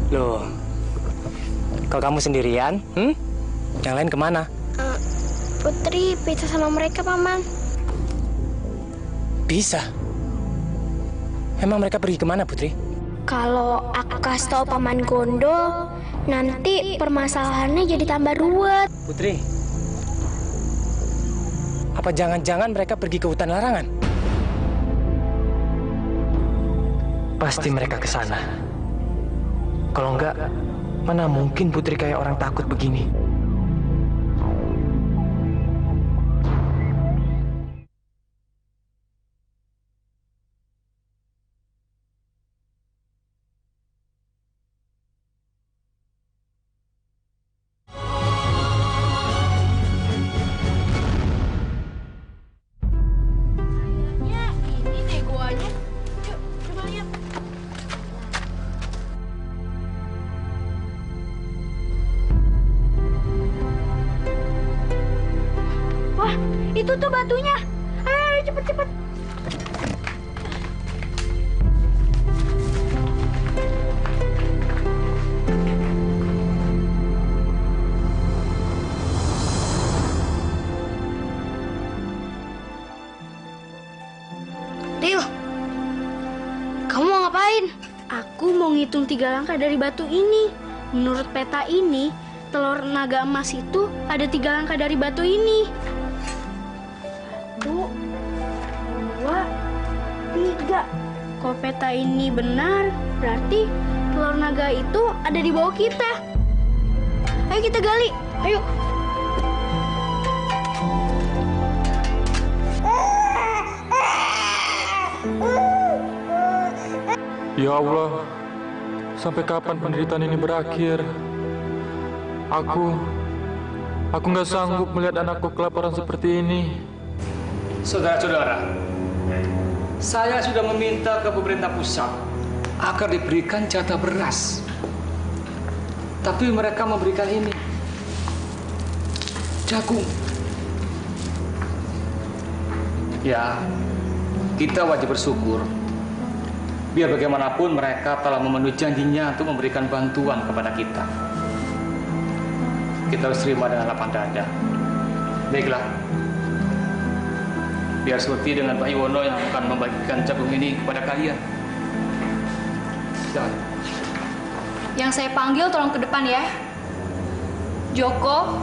Loh, kok kamu sendirian? Yang lain kemana? Putri pisah sama mereka, Paman. Bisa. Emang mereka pergi kemana, Putri? Kalau aku kasih tahu Paman Gondo, nanti permasalahannya jadi tambah ruwet. Putri, apa jangan-jangan mereka pergi ke hutan larangan? Pasti mereka ke sana. Kalau enggak, mana mungkin Putri kayak orang takut begini? Itu tuh batunya. Ayo cepet-cepet. Rio, kamu mau ngapain? Aku mau ngitung 3 langkah dari batu ini. Menurut peta ini, telur naga emas itu ada 3 langkah dari batu ini. 1, 2, 3. Kalau peta ini benar, berarti telur naga itu ada di bawah kita. Ayo kita gali, ayo. Ya Allah, sampai kapan penderitaan ini berakhir? Aku nggak sanggup melihat anakku kelaparan seperti ini. Saudara-saudara, saya sudah meminta ke pemerintah pusat agar diberikan jatah beras. Tapi mereka memberikan ini, jagung. Ya, kita wajib bersyukur. Biar bagaimanapun mereka telah memenuhi janjinya untuk memberikan bantuan kepada kita. Kita harus terima dengan lapang dada. Baiklah. Biar seperti dengan Pak Iwono yang akan membagikan jagung ini kepada kalian. Silakan. Yang saya panggil tolong ke depan ya. Joko.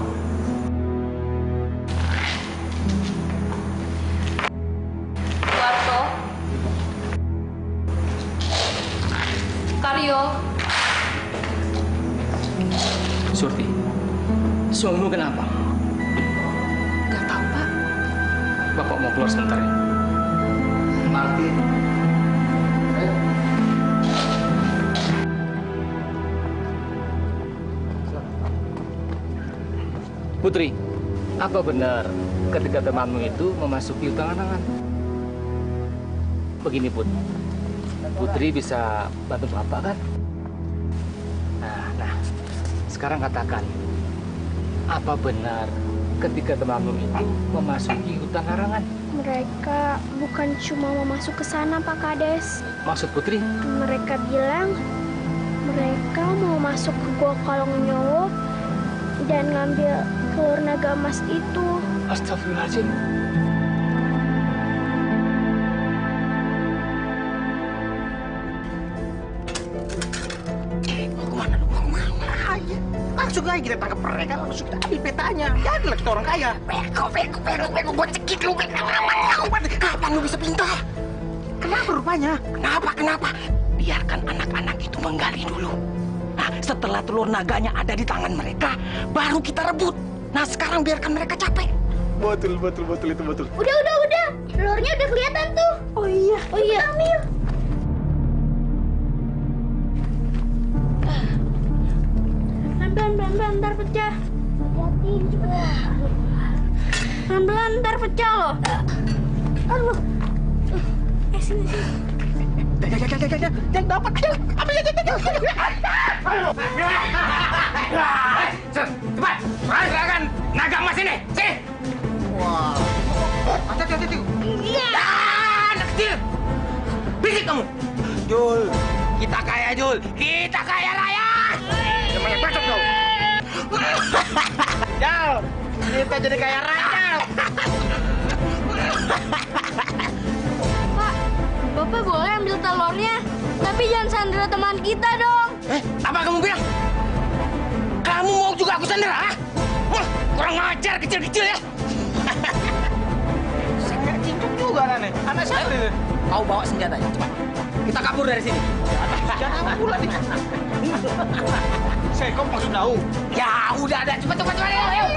Warto. Karyo. Surti, suamimu kenapa? Gak tahu, Pak. Bapak mau keluar sebentar ya. Marti. Putri, apa benar ketika temanmu itu memasuki hutan larangan? Begini, Put. Putri bisa bantu Bapak kan? Nah, sekarang katakan, apa benar ketika temanmu itu memasuki hutan larangan? Mereka bukan cuma mau masuk ke sana, Pak Kades. Maksud Putri? Mereka bilang mereka mau masuk ke Gua Kalong Nyowo dan ngambil telur naga emas itu. Astagfirullahaladzim. Langsung aja kita tangkap mereka, langsung kita ambil petanya. Jadilah kita orang kaya. Bego, buat cekik lu. Kapan lu bisa pintar? Kenapa rupanya? Kenapa? Biarkan anak-anak itu menggali dulu. Nah, setelah telur naganya ada di tangan mereka, baru kita rebut. Nah, sekarang biarkan mereka capek. Betul itu betul. Udah. Telurnya udah kelihatan tuh. Oh iya. Ambil. Pelan-pelan, ntar pecah. Hati-hati. Pelan-pelan, ntar pecah loh. Aduh. Sini. Jangan dapat. Ambil aja. Cepat, serahkan naga emas ini. Sini. Wah. Hati-hati. Iya. Anak kecil. Bisik kamu. Jul, kita kaya raya. Namanya bacot kau. Jal, Kita jadi kayak raja. Pak, Bapak boleh ambil telurnya, tapi jangan sandera teman kita dong. Apa kamu bilang? Kamu mau juga aku sandera, ha? Kurang ajar kecil-kecil ya. Saya nggak cincuk juga aneh. Anak saya ini. Kau bawa senjatanya, cepat. Kita kabur dari sini. Jangan pula nih. Saya kok maksud tahu? Ya udah ada, cepat ayo.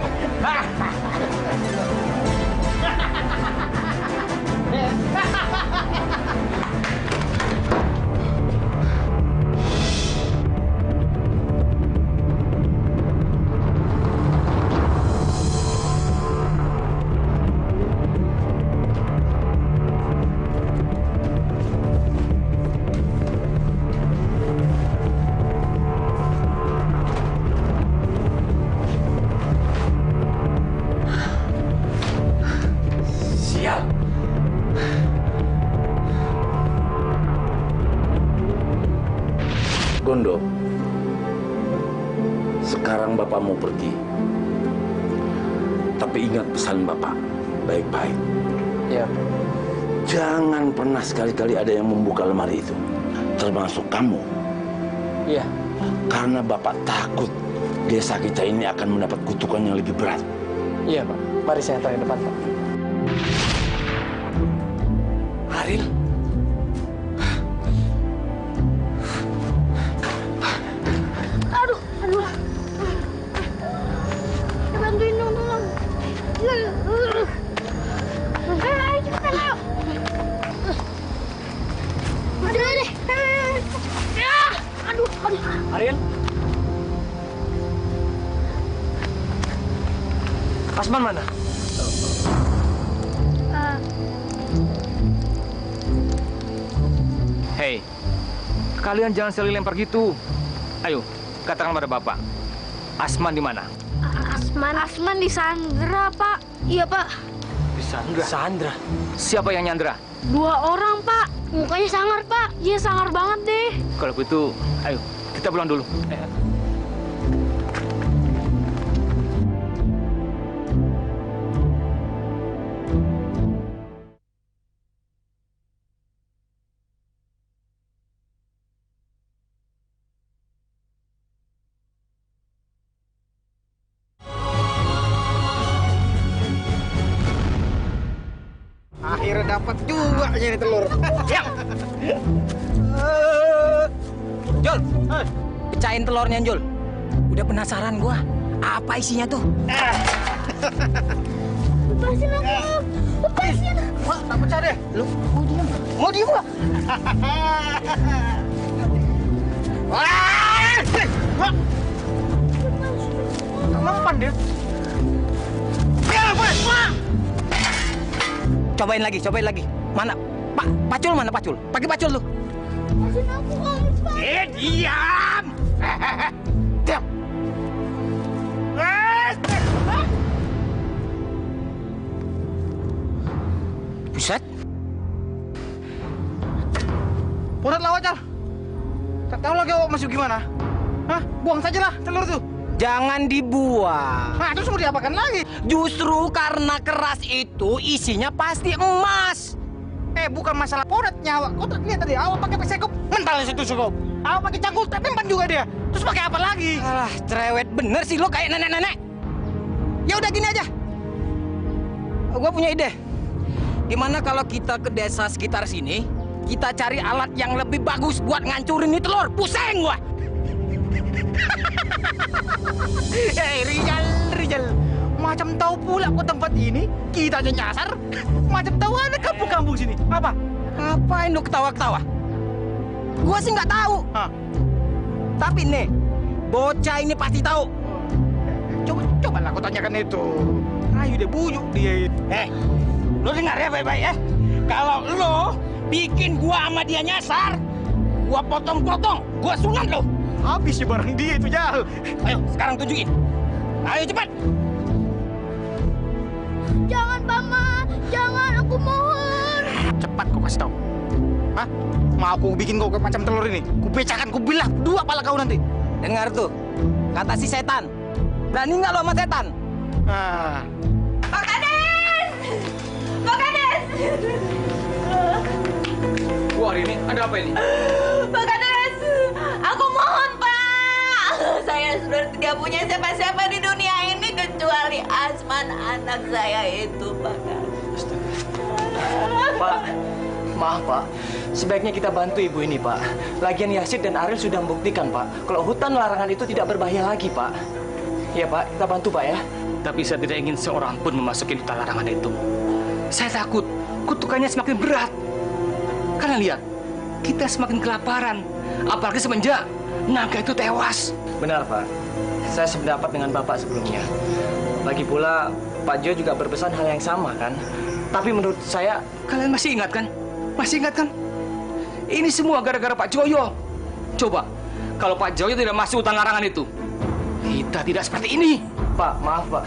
Gondo, sekarang Bapak mau pergi. Tapi ingat pesan Bapak, baik-baik. Ya. Jangan pernah sekali-kali ada yang membuka lemari itu, termasuk kamu. Iya. Karena Bapak takut desa kita ini akan mendapat kutukan yang lebih berat. Iya, Pak. Mari saya antar ke depan, Pak. Aril. Aduh. Bantuin dong, tolong. Ayo, cepetan, ayo. Udah deh. Ya, aduh. Ariel. Asman mana? Hei, kalian jangan saling lempar gitu. Ayo, katakan pada Bapak. Asman di mana? Asman disandra, Pak. Iya, Pak. Disandra? Sandra? Siapa yang nyandra? 2 orang, Pak. Mukanya sangar, Pak. Iya, sangar banget deh. Kalau begitu, ayo kita pulang dulu. Akhirnya dapat juga jadi telur. Siap. Jul, pecahin telurnya, Jul. Udah penasaran gua. Apa isinya tuh? Lepasin aku. Lepasin. Wah, tak pecah deh. Lu mau diem nggak? Wah, tak mempan dia. Ya, Wah. Cobain lagi. Mana? Pacul mana pacul? Pakai pacul lu. Lepasin aku, Om. Diam. Diam. Buset. Udah lah, Wajar. Tak tahu lagi awak masuk gimana. Hah? Buang sajalah telur itu. Jangan dibuang. Nah, terus mau diapakan lagi? Justru karena keras itu isinya pasti emas. Bukan masalah podatnya, awak. Kau lihat tadi, awak pakai pesekop, mentalnya situ sekop. Awak pakai cangkul, tak mempan juga dia. Terus pakai apa lagi? Alah, cerewet bener sih lo kayak nenek-nenek. Ya udah gini aja. Gua punya ide. Gimana kalau kita ke desa sekitar sini, kita cari alat yang lebih bagus buat ngancurin nih telur. Pusing gua. Rijal. Macam tahu pula kok tempat ini, kita aja nyasar. Macam tahu ada kampung-kampung sini. Apa? Ngapain lu ketawa-ketawa? Gua sih nggak tahu. Tapi nih, bocah ini pasti tahu. Cobalah aku tanyakan itu. Ayo deh, bujuk dia. Lo dengar ya baik-baik ya. Kalau lo bikin gua sama dia nyasar, gua potong-potong, gua sunat lo. Habis ya barang dia itu, Jal. Ayo, sekarang tunjukin. Ayo cepat. Jangan, Paman. Jangan, aku mohon. Cepat kau kasih tahu. Hah? Mau aku bikin kau macam telur ini? Ku pecahkan, ku belah 2 kepala kau nanti. Dengar tuh, kata si setan. Berani nggak lo sama setan? Nah. Pak Kades! Pak Kades! Wah, ini ada apa ini? Pak Kades! Aku mohon, Pak! Saya sudah tidak punya siapa-siapa di dunia ini kecuali Asman, anak saya itu, Pak Kades. Pak, maaf Pak. Sebaiknya kita bantu ibu ini, Pak. Lagian Yasid dan Ariel sudah membuktikan, Pak, kalau hutan larangan itu tidak berbahaya lagi, Pak. Ya, Pak, kita bantu, Pak, ya. Tapi saya tidak ingin seorang pun memasuki hutan larangan itu. Saya takut kutukannya semakin berat. Karena lihat, kita semakin kelaparan. Apalagi semenjak naga itu tewas. Benar, Pak. Saya sependapat dengan Bapak sebelumnya. Lagi pula, Pak Jo juga berpesan hal yang sama, kan? Tapi menurut saya... Kalian masih ingat, kan? Masih ingat, kan? Ini semua gara-gara Pak Joyo. Coba, kalau Pak Joyo tidak masuk hutan larangan itu, kita tidak seperti ini. Pak, maaf, Pak.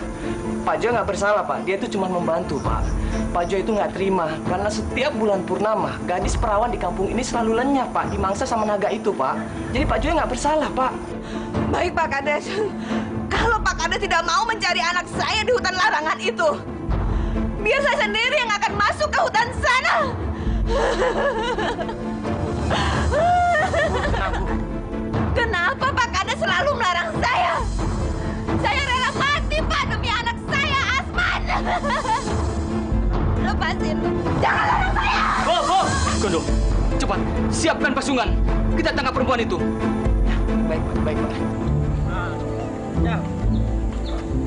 Pak Jo nggak bersalah, Pak. Dia itu cuma membantu, Pak. Pak Jo itu nggak terima karena setiap bulan purnama, gadis perawan di kampung ini selalu lenyap, Pak, dimangsa sama naga itu, Pak. Jadi Pak Jo nggak bersalah, Pak. Baik, Pak Kades. Kalau Pak Kades tidak mau mencari anak saya di hutan larangan itu, biar saya sendiri yang akan masuk ke hutan sana. Kenapa Pak Kades selalu melarang saya? Saya rela mati, Pak, demi anak saya, Asman. Lepasin. Jangan larang saya. Gondo, cepat, siapkan pasungan. Kita tangkap perempuan itu. Baik, Pak. Baik, Pak. Jal.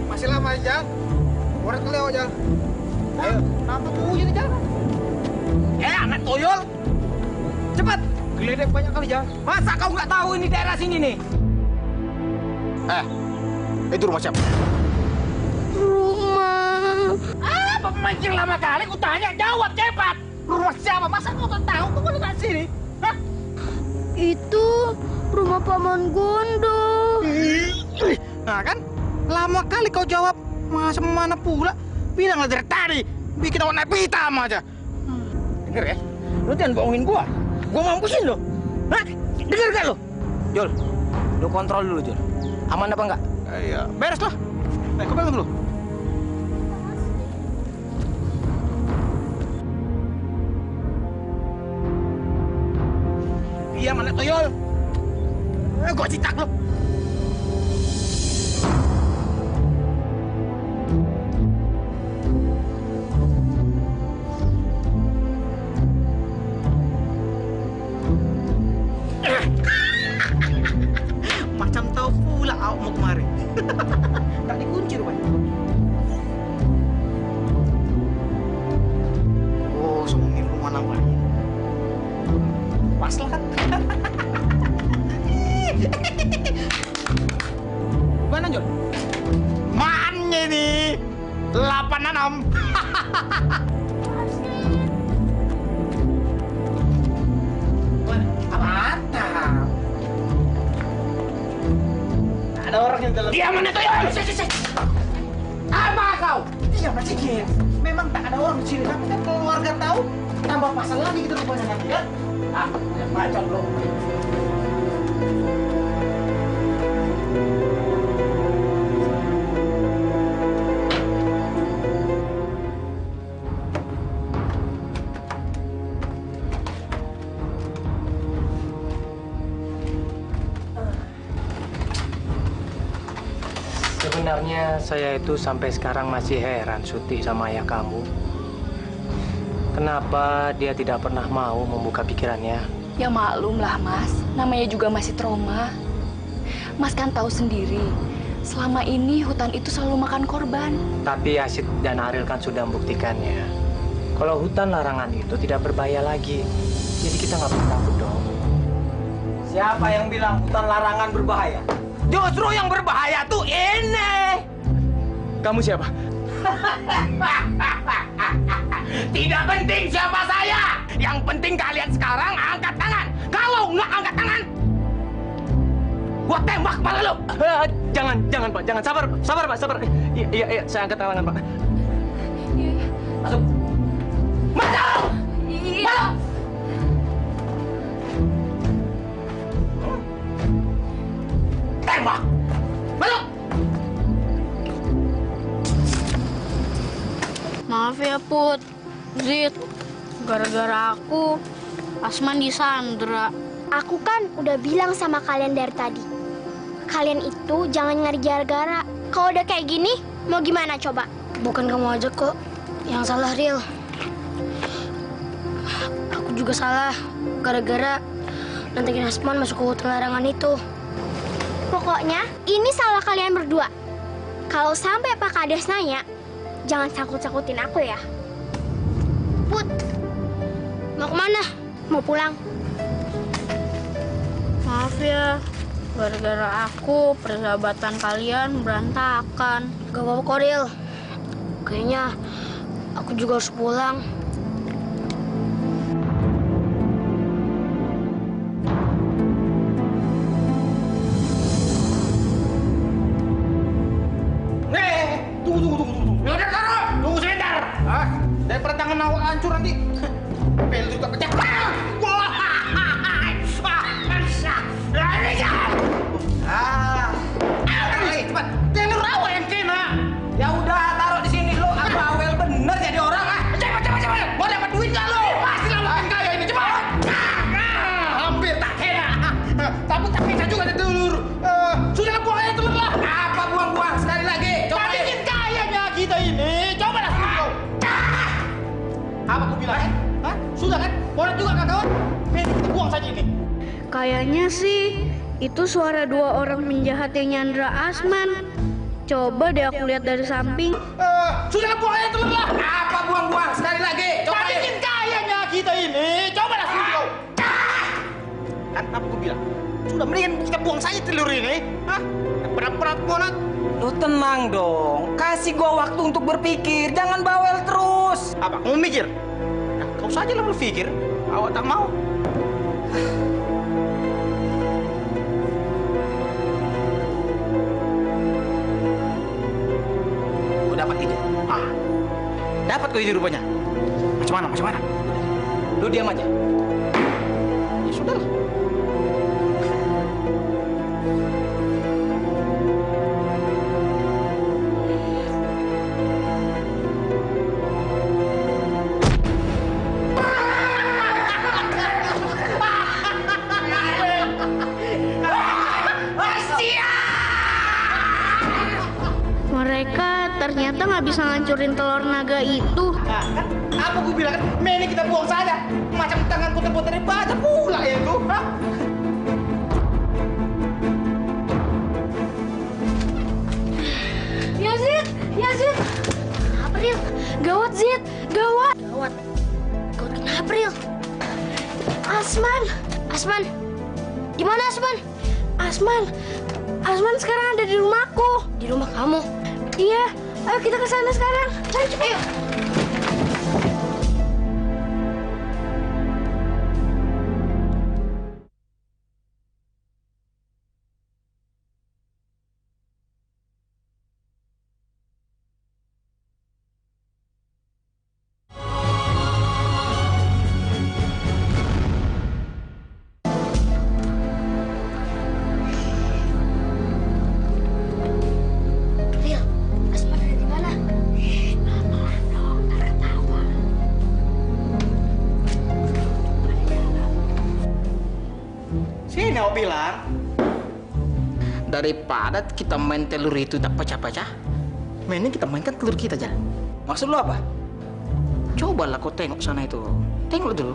Masih lama, Jal. Urat keleo, Jal. Ayo, kenapa tunggu ini, Jal? Anak toyol. Cepat. Geledek banyak kali, Jal. Masa kau nggak tahu ini daerah sini nih? Itu rumah siapa? Rumah. Apa memancing lama kali? Ku tanya, jawab cepat. Rumah siapa? Masa kau tak tahu? Kau kan di sini. Hah? Itu rumah Paman Gondo. Nah kan, lama kali kau jawab. Masa mana pula? Bilanglah dari tadi. Bikin warna hitam aja. Dengar ya, lu jangan bohongin gua. Gua mampusin lo. Hah? Dengar gak lo? Jol, lu kontrol dulu, Jol. Aman apa enggak? Iya, beres lah. Kau pegang dulu. Iya, mana toyol? Gua citak lo. Macam tahu pula awak mau kemari. Tak dikunci rupanya. Oh, sembunyi rumah nampaknya. Pas lah kan? Mana Jol? Mana ini? 86. Mantap. Ada orang yang dalam. Dia mana tuh? Apa kau? Dia masih gini. Memang tak ada orang di sini. Tapi kan kalau warga tahu, tambah pasal lagi gitu rupanya nanti kan? Yang baca belum. Sebenarnya saya itu sampai sekarang masih heran, Suti, sama ayah kamu. Kenapa dia tidak pernah mau membuka pikirannya? Ya maklum lah, Mas. Namanya juga masih trauma. Mas kan tahu sendiri, selama ini hutan itu selalu makan korban. Tapi Yasid dan Ariel kan sudah membuktikannya. Kalau hutan larangan itu tidak berbahaya lagi. Jadi kita nggak perlu takut dong. Siapa yang bilang hutan larangan berbahaya? Justru yang berbahaya tuh ini. Kamu siapa? Tidak penting siapa saya. Yang penting kalian sekarang angkat tangan. Kalau nggak angkat tangan, gua tembak kepala lu. Jangan Pak, jangan. Sabar Pak. Iya, saya angkat tangan Pak. Iya. Masuk. Masuk. Iya. Masuk. Tembak. Masuk. Maaf ya Put, Zid, gara-gara aku Asman disandra. Aku kan udah bilang sama kalian dari tadi, kalian itu jangan nyari gara-gara. Kalau udah kayak gini, mau gimana coba? Bukan kamu aja kok yang salah, Ril. Aku juga salah, gara-gara nantangin Asman masuk ke hutan larangan itu. Pokoknya, ini salah kalian berdua. Kalau sampai Pak Kades nanya, jangan sakut-sakutin aku ya. Put, mau kemana? Mau pulang? Maaf ya, gara-gara aku persahabatan kalian berantakan. Gak apa-apa kok, Ril. Kayaknya aku juga harus pulang. Tunggu. Ya udah, taruh. Tunggu sebentar. Daripada tangan awak hancur nanti. Pel juga pecah. Cepat. Telur awak yang kena. Ya udah, taruh di sini lo. Aku awel bener jadi orang. Cepat. Mau dapat duit nggak lo? Pasti lah makin kaya ini. Cepat. Hampir tak kena. Tapi tak bisa juga ada telur. Sudah buang aja telur lah. Apa buang-buang? Sekali lagi. Coba bikin kayanya kita ini. Coba lah sini kau. Apa aku bilang? Hah? Sudah kan? Boleh juga kan kawan? Kita buang saja ini. Kayaknya sih itu suara dua orang penjahat yang nyandra Asman. Coba deh aku lihat dari samping. Sudah buang aja telur lah. Apa buang-buang? Sekali lagi. Coba bikin kayanya kita ini. Coba lah sini kau. Kan apa aku bilang? Sudah mendingan kita buang saja telur ini. Hah? Berat-berat banget. Lo tenang dong, kasih gua waktu untuk berpikir, jangan bawel terus. Apa? Kamu mikir? Nah, kau saja lah berpikir. Awak tak mau. Kau dapat ide? Dapat kau ide rupanya. Macam mana? Lu diam aja. Ya sudah lah. Mereka ternyata nggak bisa ngancurin telur naga itu. Nah, kan? Apa gue bilang kan? Meni kita buang saja. Macam tangan putar-putar baca pula ya itu. Hah? Ya Zid. Kenapa, Ril? Gawat, Zid. Gawat. Gawat kenapa, Ril? Asman. Di mana Asman? Asman sekarang ada di rumahku. Di rumah kamu? Iya. Ayo kita ke sana sekarang. Ayo cepat. Sini aku bilang, daripada kita main telur itu tak pecah-pecah, mainnya kita mainkan telur kita aja. Maksud lu apa? Cobalah kau tengok sana itu. Tengok dulu.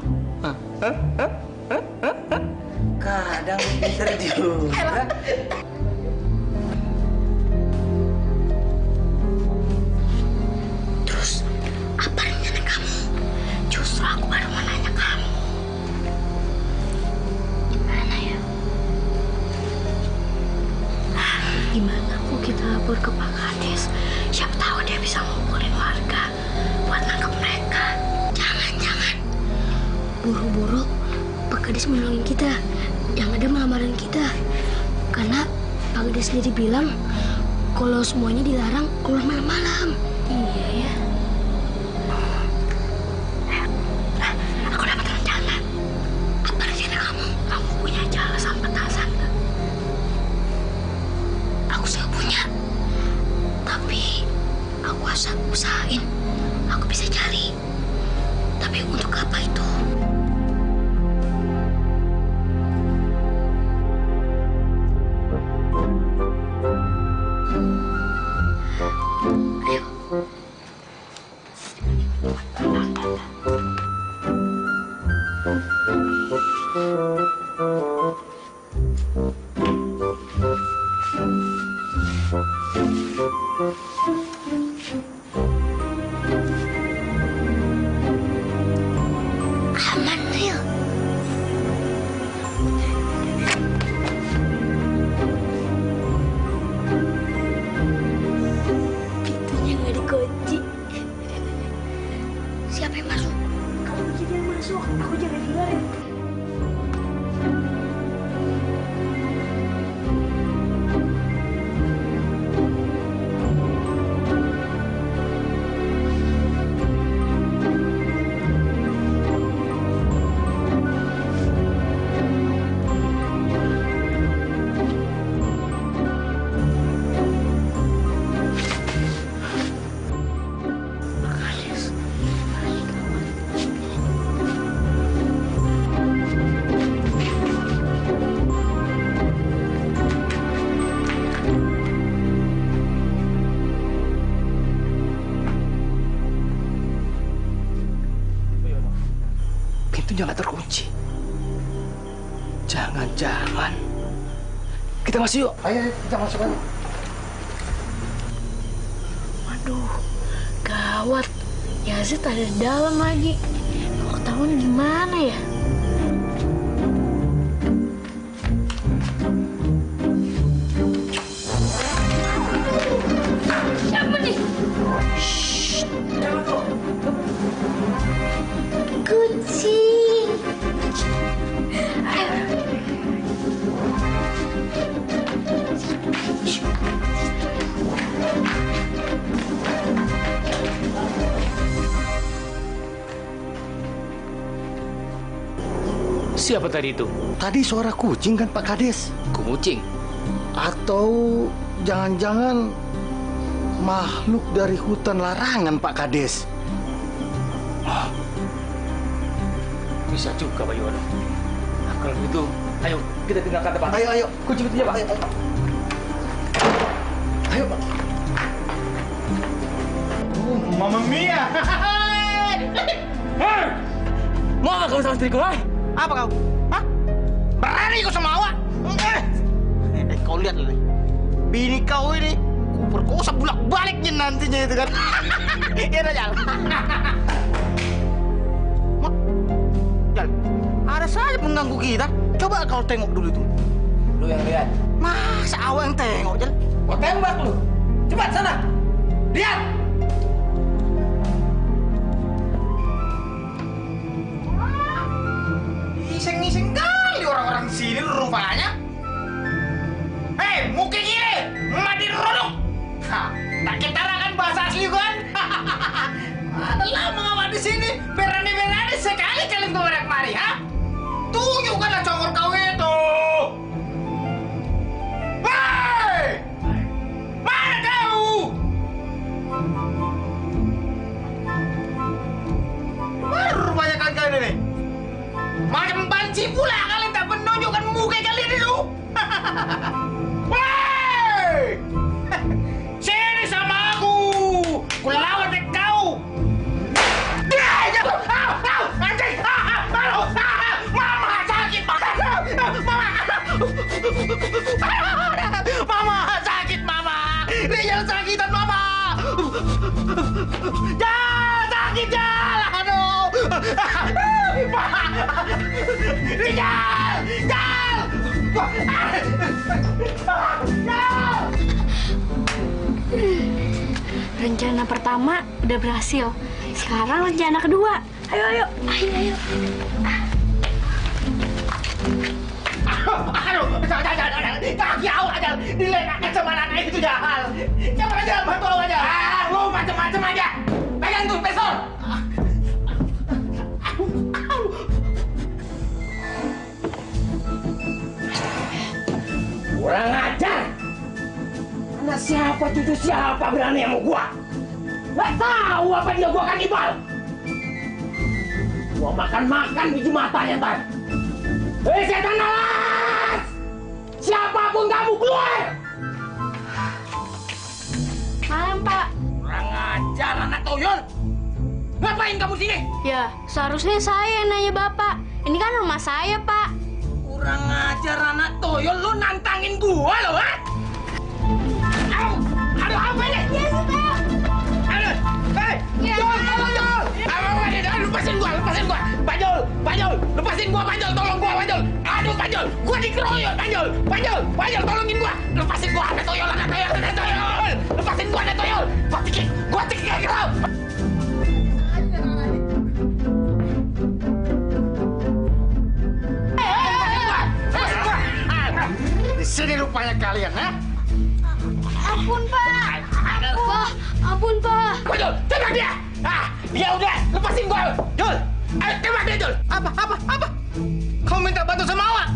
Kadang pinter juga. Terus, apa rencana kamu? Justru aku baru mau nanya kamu. Gimana kalau kita lapor ke Pak Kades? Siapa tahu dia bisa ngumpulin warga buat nangkep mereka. Jangan. Buru-buru Pak Kades menolongin kita. Yang ada melamarin kita. Karena Pak Kades sendiri bilang kalau semuanya dilarang keluar malam-malam. Iya ya. Aku dapat rencana. Apa rencana kamu? Kamu punya jelasan petasan nggak? Aku sudah punya, tapi aku harus usahain Aku bisa cari. Tapi untuk apa itu? Aman, Ril. Pintunya nggak dikunci. Siapa yang masuk? Kalau begitu yang masuk, aku jaga di luar. Pintunya nggak terkunci. Jangan-jangan kita masuk yuk. Ayo, kita masuk aja. Waduh, gawat. Yazid ada di dalam lagi. Kalau ketahuan gimana ya? Siapa nih? Kucing. Siapa tadi itu? Tadi suara kucing kan Pak Kades? Kucing? Atau jangan-jangan makhluk dari hutan larangan Pak Kades? Bisa juga Pak Yono. Nah, kalau begitu, ayo kita tinggalkan tempat. Ayo. Kunci pintunya Pak. Ayo Pak. Mamma mia! Hei! Mau apa kau sama istriku, hai? Apa kau? Hah? Berani kau sama awak? Kau lihat nih, bini kau ini ku perkosa bolak-baliknya nantinya itu kan. Iya dah, Jal. Jal, ada saja mengganggu kita. Coba kau tengok dulu itu. Lu yang lihat. Masa awak yang tengok, Jal? Gua tembak lu. Cepat sana. Lihat. Iseng-iseng kali orang-orang sini rupanya. Hei, muka kiri, mati rodok. Tak ketarakan bahasa asli kan? Ada lama awak di sini, berani-berani sekali kalian kepada kemari, ha? Tunjukkanlah congor kau itu. Hei, mana kau? Baru rupanya kalian ini. Macam banci pula kalian tak menunjukkan muka kalian itu. Woi! Sini sama aku. Ku lawan kau. Anjing! Mama sakit, Mama sakit, Mama. Rijal sakitan, Mama. Sakit, Jal. Aduh. Rijal! Jal! Rencana pertama udah berhasil. Sekarang rencana kedua. Ayo. Aduh, kaki awak aja diletakkan sama anak itu Jal. Jangan aja bantu awak aja. Lu macam-macam aja. Pegang tuh pistol. Kurang ajar. Anak siapa cucu siapa berani sama gua? Nggak tahu apa dia gua kanibal. Gua makan biji matanya ntar. Hei setan alas! Siapapun kamu keluar! Malam, Pak. Kurang ajar anak toyol. Ngapain kamu sini? Ya, seharusnya saya yang nanya Bapak. Ini kan rumah saya, Pak. Kurang ajar anak toyol, lu nantangin gua lo, ha? Aduh, apa ini? Yes, Pak. Aduh, hei, Jol, tolong Jol. Lepasin gua. Pak Jol, lepasin gua, Pak Jol, tolong gua, Pak Jol. Aduh, Pak Jol, gua dikeroyok, Pak Jol, tolongin gua. Lepasin gua, anak toyol. Lepasin gua, anak toyol. Gua cekik kerau. Di sini rupanya kalian, ha? Ampun, Pak. Ampun, Pak. Jol, tembak dia. Ya udah, lepasin gua. Jol, ayo tembak dia, Jol. Apa? Kau minta bantu sama awak?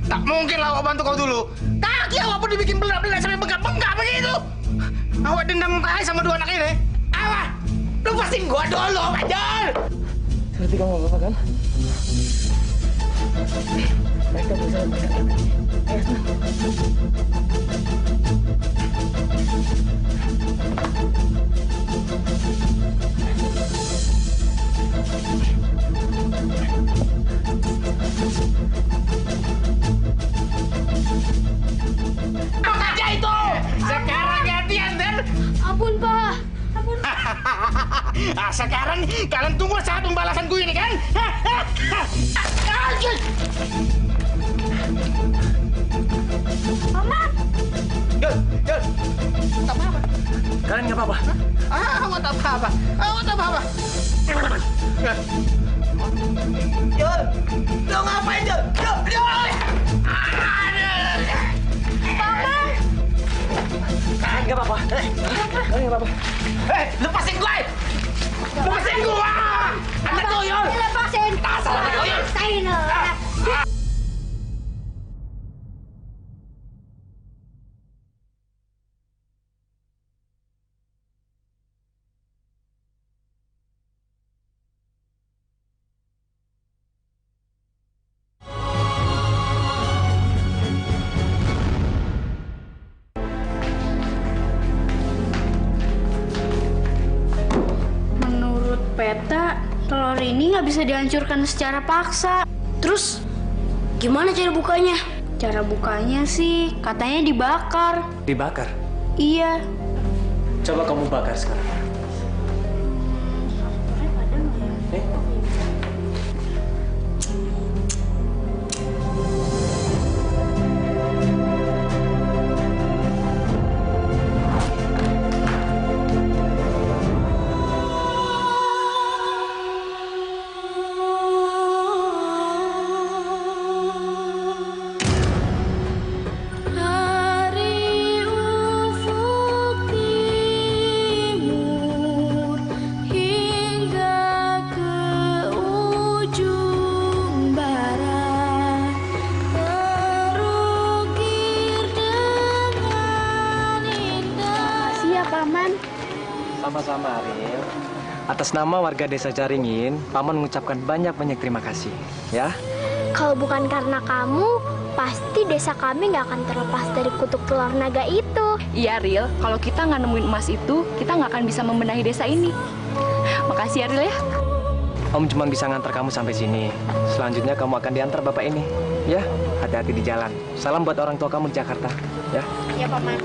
Tak mungkin lah awak bantu kau dulu. Kaki awak pun dibikin belah-belah sampai bengkak-bengkak begitu. Awak dendam kali sama dua anak ini. Awak, lepasin gua dulu, Pak Jol. Berarti kamu nggak apa-apa kan? Mereka bisa Apa aja itu? Sekarang gantian, Dan. Ampun, Pak. Sekarang kalian tunggu saat pembalasanku ini, kan? Mama. Jol. Tak apa-apa. Kalian nggak apa-apa? Awak tak apa-apa. Jol, lo ngapain, Jol? Jol! Mama. Kalian nggak apa-apa? Kalian nggak apa-apa? Lepasin gua! Anak toyol! Lepasin! Dasar anak toyol! Menurut peta, telur ini nggak bisa dihancurkan secara paksa. Terus, gimana cara bukanya? Cara bukanya sih katanya dibakar. Dibakar? Iya. Coba kamu bakar sekarang. Sama-sama, Ariel. Atas nama warga desa Caringin, Paman mengucapkan banyak-banyak terima kasih, ya. Kalau bukan karena kamu, pasti desa kami nggak akan terlepas dari kutuk telur naga itu. Iya, Ril. Kalau kita nggak nemuin emas itu, kita nggak akan bisa membenahi desa ini. Makasih ya, Ril ya. Om cuma bisa ngantar kamu sampai sini. Selanjutnya kamu akan diantar bapak ini, ya. Hati-hati di jalan. Salam buat orang tua kamu di Jakarta, ya. Ya, Paman.